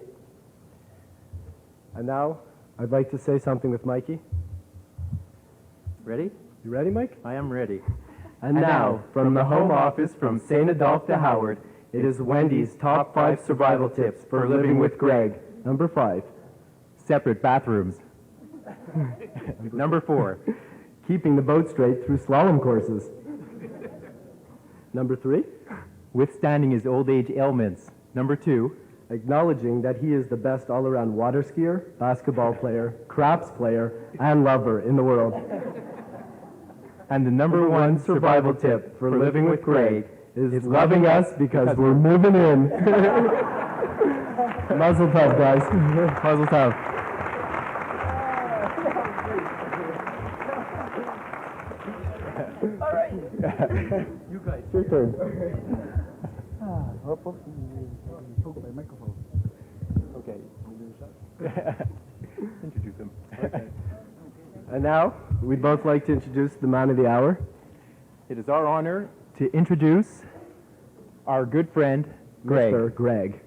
And now, I'd like to say something with Mikey. Ready? You ready, Mike? I am ready. And now, from the home office from St. Adolphe to Howard, it is Wendy's top 5 survival tips for living with Greg. Number 5. Separate bathrooms. Number 4. Keeping the boat straight through slalom courses. Number 3. Withstanding his old age ailments. Number 2. Acknowledging that he is the best all-around water skier, basketball player, craps player, and lover in the world. And the number 1 survival tip for living with Greg is loving us because we're moving in. Muzzle tov, guys. Muzzle tov. All right. You guys. Your turn. Poke my microphone. Okay. Introduce him. Okay. And now, we'd both like to introduce the man of the hour. It is our honor to introduce our good friend, Greg. Mr. Greg.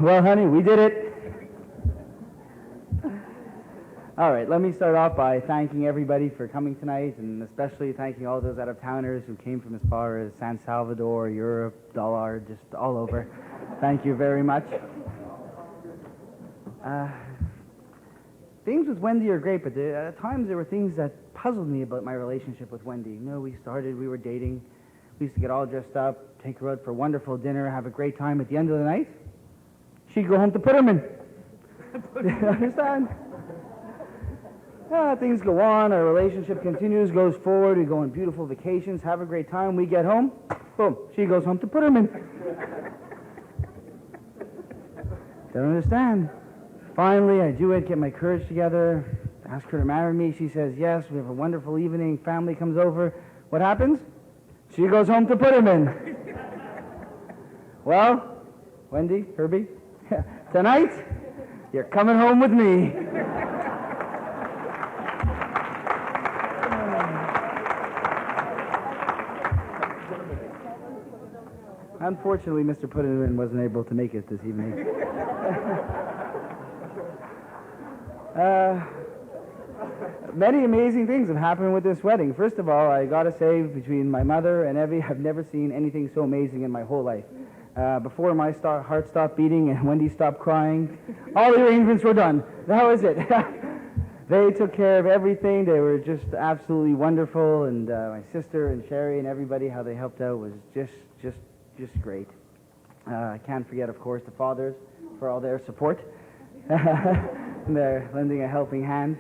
Well, honey, we did it. All right, let me start off by thanking everybody for coming tonight, and especially thanking all those out-of-towners who came from as far as San Salvador, Europe, Dollar, just all over. Thank you very much. Things with Wendy are great, but at times there were things that puzzled me about my relationship with Wendy. You know, we were dating. We used to get all dressed up, take her out for a wonderful dinner, have a great time. At the end of the night, she'd go home to Putterman. Do you understand? Things go on, our relationship continues, goes forward, we go on beautiful vacations, have a great time, we get home, boom, she goes home to Putterman. Don't understand. Finally, I do it, get my courage together, ask her to marry me, she says yes, we have a wonderful evening, family comes over. What happens? She goes home to Putterman. Well, Wendy, Herbie, tonight, you're coming home with me. Unfortunately, Mr. Putterman wasn't able to make it this evening. Many amazing things have happened with this wedding. First of all, I gotta say, between my mother and Evie, I've never seen anything so amazing in my whole life. Before my heart stopped beating and Wendy stopped crying, all the arrangements were done. That was it. They took care of everything. They were just absolutely wonderful, and my sister and Sherry and everybody, how they helped out was just great. I can't forget, of course, the fathers for all their support. They're lending a helping hand.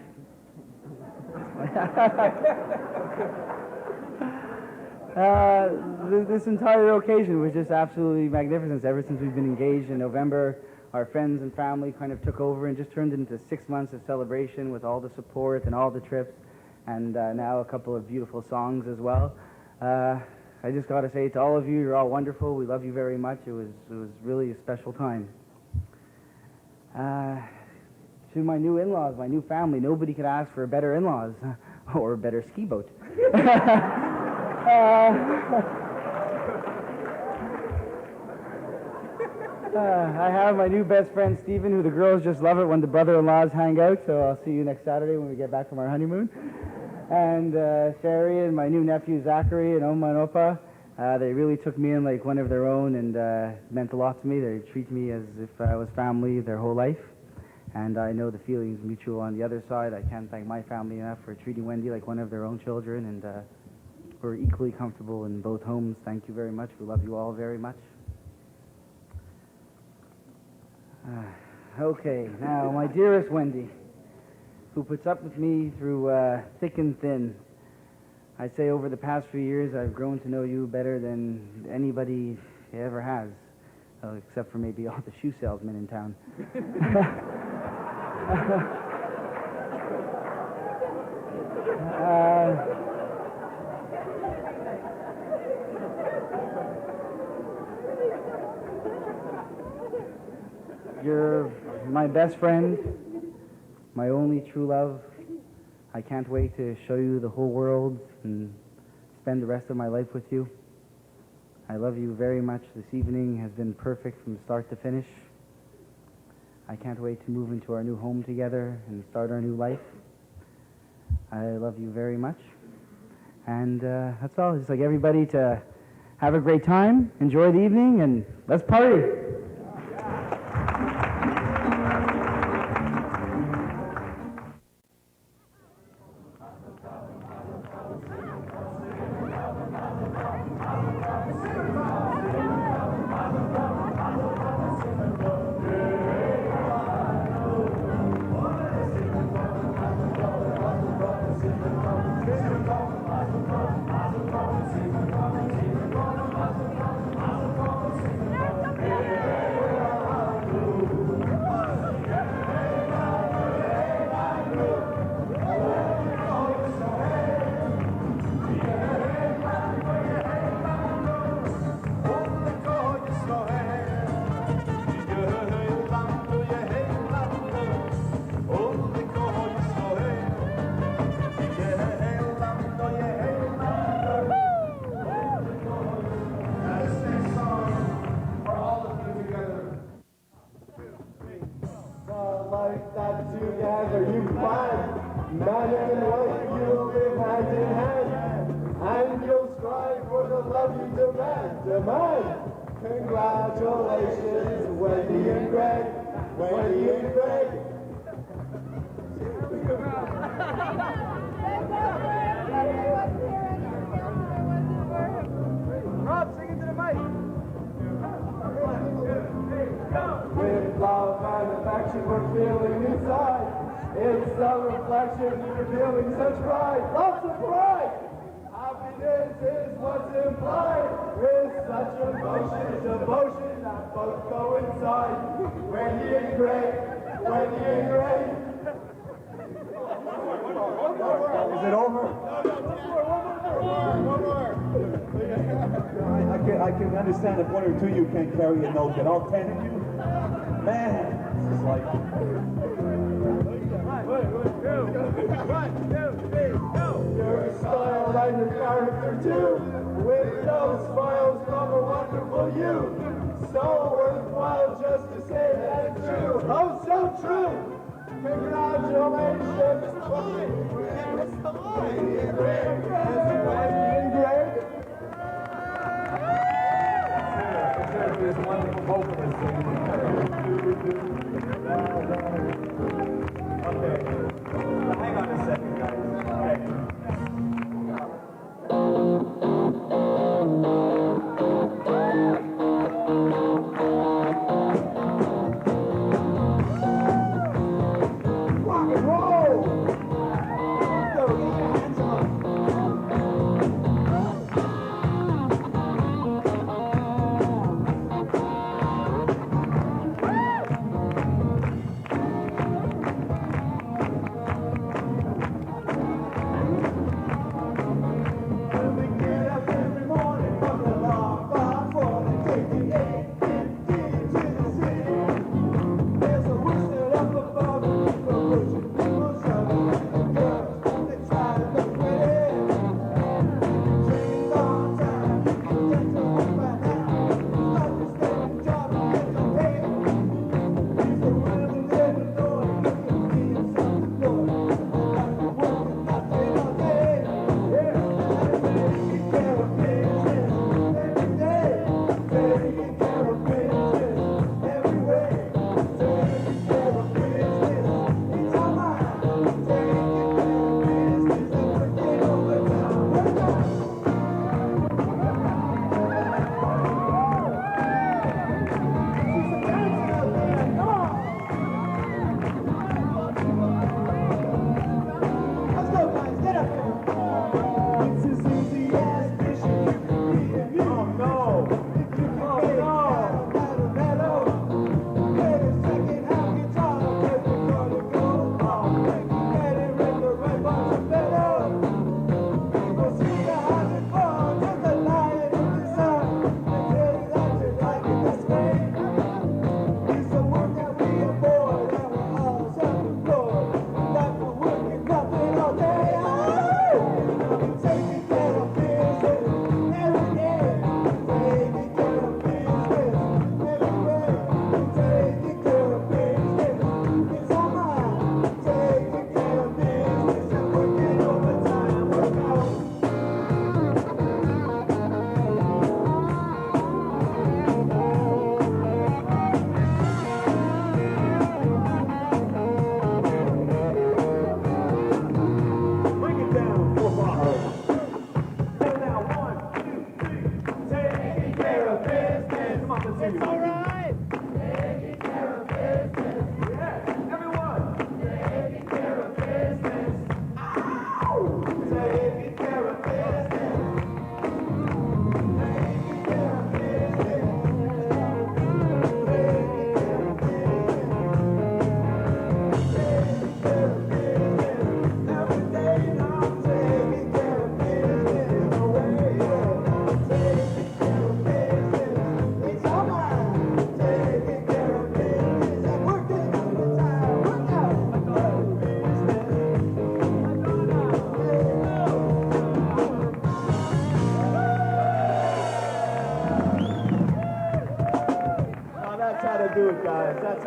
This entire occasion was just absolutely magnificent. Ever since we've been engaged in November, our friends and family kind of took over and just turned into 6 months of celebration with all the support and all the trips, and now a couple of beautiful songs as well. I just got to say to all of you, you're all wonderful. We love you very much. It was really a special time. To my new in-laws, my new family, nobody could ask for better in-laws or a better ski boat. I have my new best friend, Stephen, who the girls just love it when the brother-in-laws hang out, so I'll see you next Saturday when we get back from our honeymoon. And Sherry and my new nephew, Zachary, and Oma and Opa, they really took me in like one of their own and meant a lot to me. They treat me as if I was family their whole life. And I know the feeling's mutual on the other side. I can't thank my family enough for treating Wendy like one of their own children, and we're equally comfortable in both homes. Thank you very much. We love you all very much. Okay, now my dearest Wendy, who puts up with me through thick and thin. I'd say over the past few years, I've grown to know you better than anybody ever has, except for maybe all the shoe salesmen in town. You're my best friend, my only true love. I can't wait to show you the whole world and spend the rest of my life with you. I love you very much. This evening has been perfect from start to finish. I can't wait to move into our new home together and start our new life. I love you very much. And that's all. Just like everybody to have a great time, enjoy the evening, and let's party. Congratulations, Wendy and Greg. Wendy and Greg. Rob, sing into the mic. With love and affection we're feeling inside. It's a reflection, you're feeling such pride. Lots of pride. Happiness is what's implied with such emotion, devotion that both coincide. Wendy and Greg, Wendy and Greg. Is it over? One more. I can understand if one or two of you can't carry a note, but all 10 of you, man, this is like. Your style and your character too, with those smiles from a wonderful you. So worthwhile just to say that it's true. Oh, so true. Congratulations. Wendy and Greg. Wendy and Greg. This wonderful vocalist. Okay. Hang on a second, guys. Okay. Rock and roll! Go, get your hands up.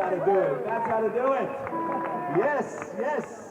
how to do it. That's how to do it. Yes, yes.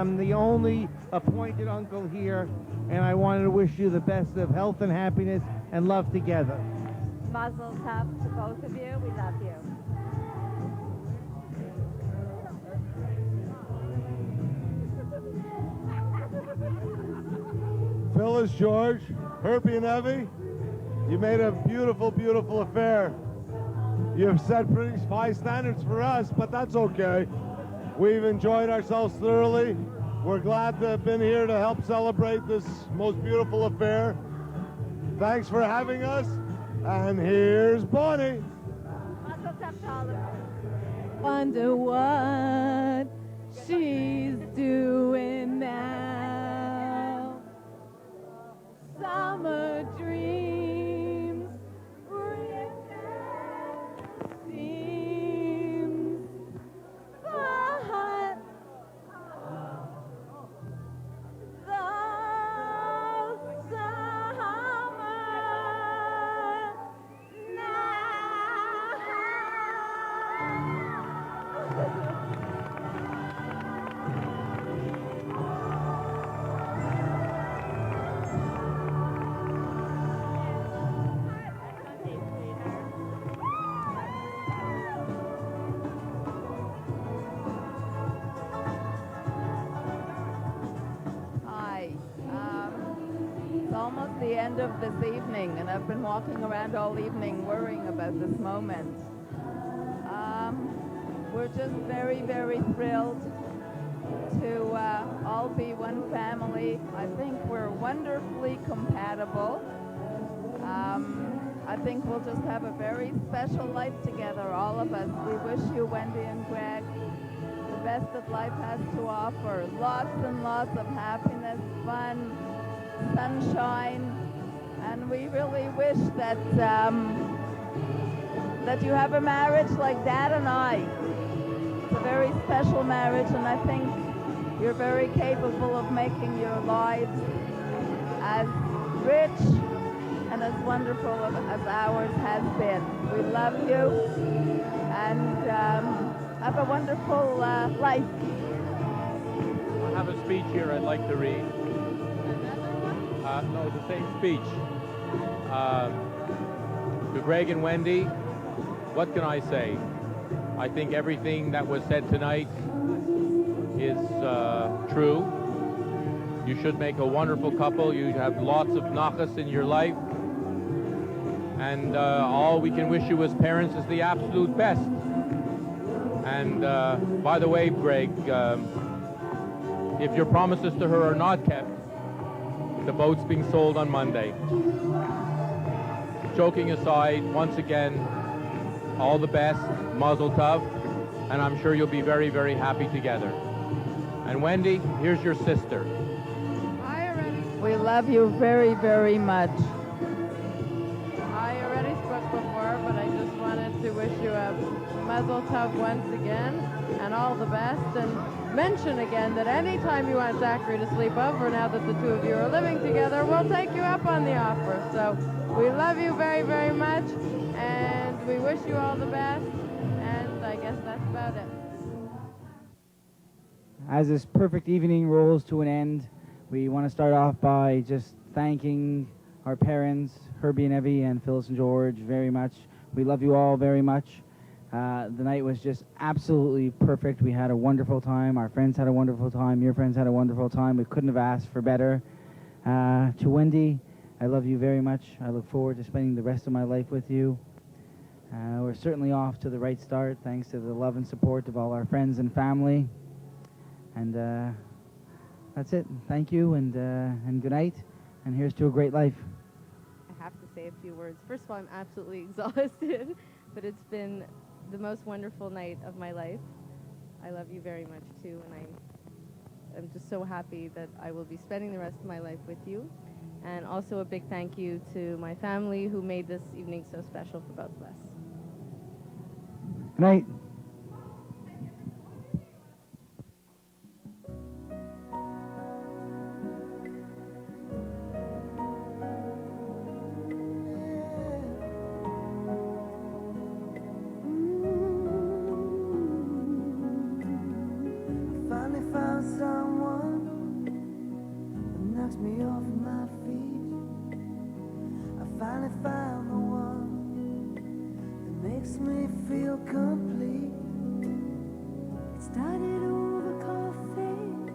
I'm the only appointed uncle here, and I wanted to wish you the best of health and happiness and love together. Mazel tov to both of you. We love you. Phyllis, George, Herbie, and Evie, you made a beautiful, beautiful affair. You've set pretty high standards for us, but that's okay. We've enjoyed ourselves thoroughly. We're glad to have been here to help celebrate this most beautiful affair. Thanks for having us, and here's Bonnie. Wonder what she's doing now. Summer dreams, seems but the summer Hi. It's almost the end of this evening, and I've been walking around all evening worrying about this moment. We're just very, very thrilled to all be one family. I think we're wonderfully compatible. I think we'll just have a very special life together, all of us. We wish you, Wendy and Greg, the best that life has to offer. Lots and lots of happiness, fun, sunshine, and we really wish that that you have a marriage like Dad and I. It's a very special marriage, and I think you're very capable of making your lives as rich and as wonderful as ours has been. We love you, and have a wonderful life. I have a speech here I'd like to read. No, the same speech. To Greg and Wendy, what can I say? I think everything that was said tonight is true. You should make a wonderful couple. You have lots of nachas in your life. And all we can wish you as parents is the absolute best. And by the way, Greg, if your promises to her are not kept, the boat's being sold on Monday. Joking aside, once again, all the best, mazel tov, and I'm sure you'll be very, very happy together. And Wendy, here's your sister. We love you very, very much. I already spoke before, but I just wanted to wish you a mazel tov once again and all the best, and mention again that anytime you want Zachary to sleep over, now that the two of you are living together, we'll take you up on the offer. So we love you very, very much, and we wish you all the best, and I guess that's about it. As this perfect evening rolls to an end, we want to start off by just thanking our parents, Herbie and Evie, and Phyllis and George, very much. We love you all very much. The night was just absolutely perfect. We had a wonderful time. Our friends had a wonderful time. Your friends had a wonderful time. We couldn't have asked for better. To Wendy, I love you very much. I look forward to spending the rest of my life with you. We're certainly off to the right start, thanks to the love and support of all our friends and family. And that's it. Thank you, and good night. And here's to a great life. I have to say a few words. First of all, I'm absolutely exhausted, but it's been the most wonderful night of my life. I love you very much too, and I'm just so happy that I will be spending the rest of my life with you. And also a big thank you to my family who made this evening so special for both of us. Good night. Finally found someone that knocks me off my feet. I finally found the one that makes me feel complete. It started over coffee.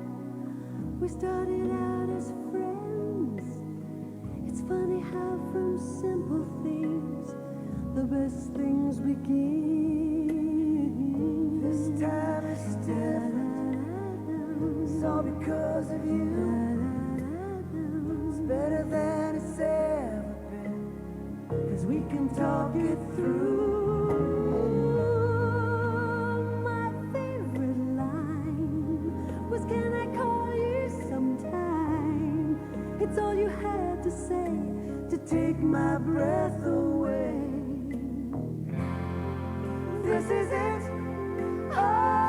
We started out as friends. it through. My favorite line was, can I call you sometime? It's all you had to say to take my breath away. This is it. Oh.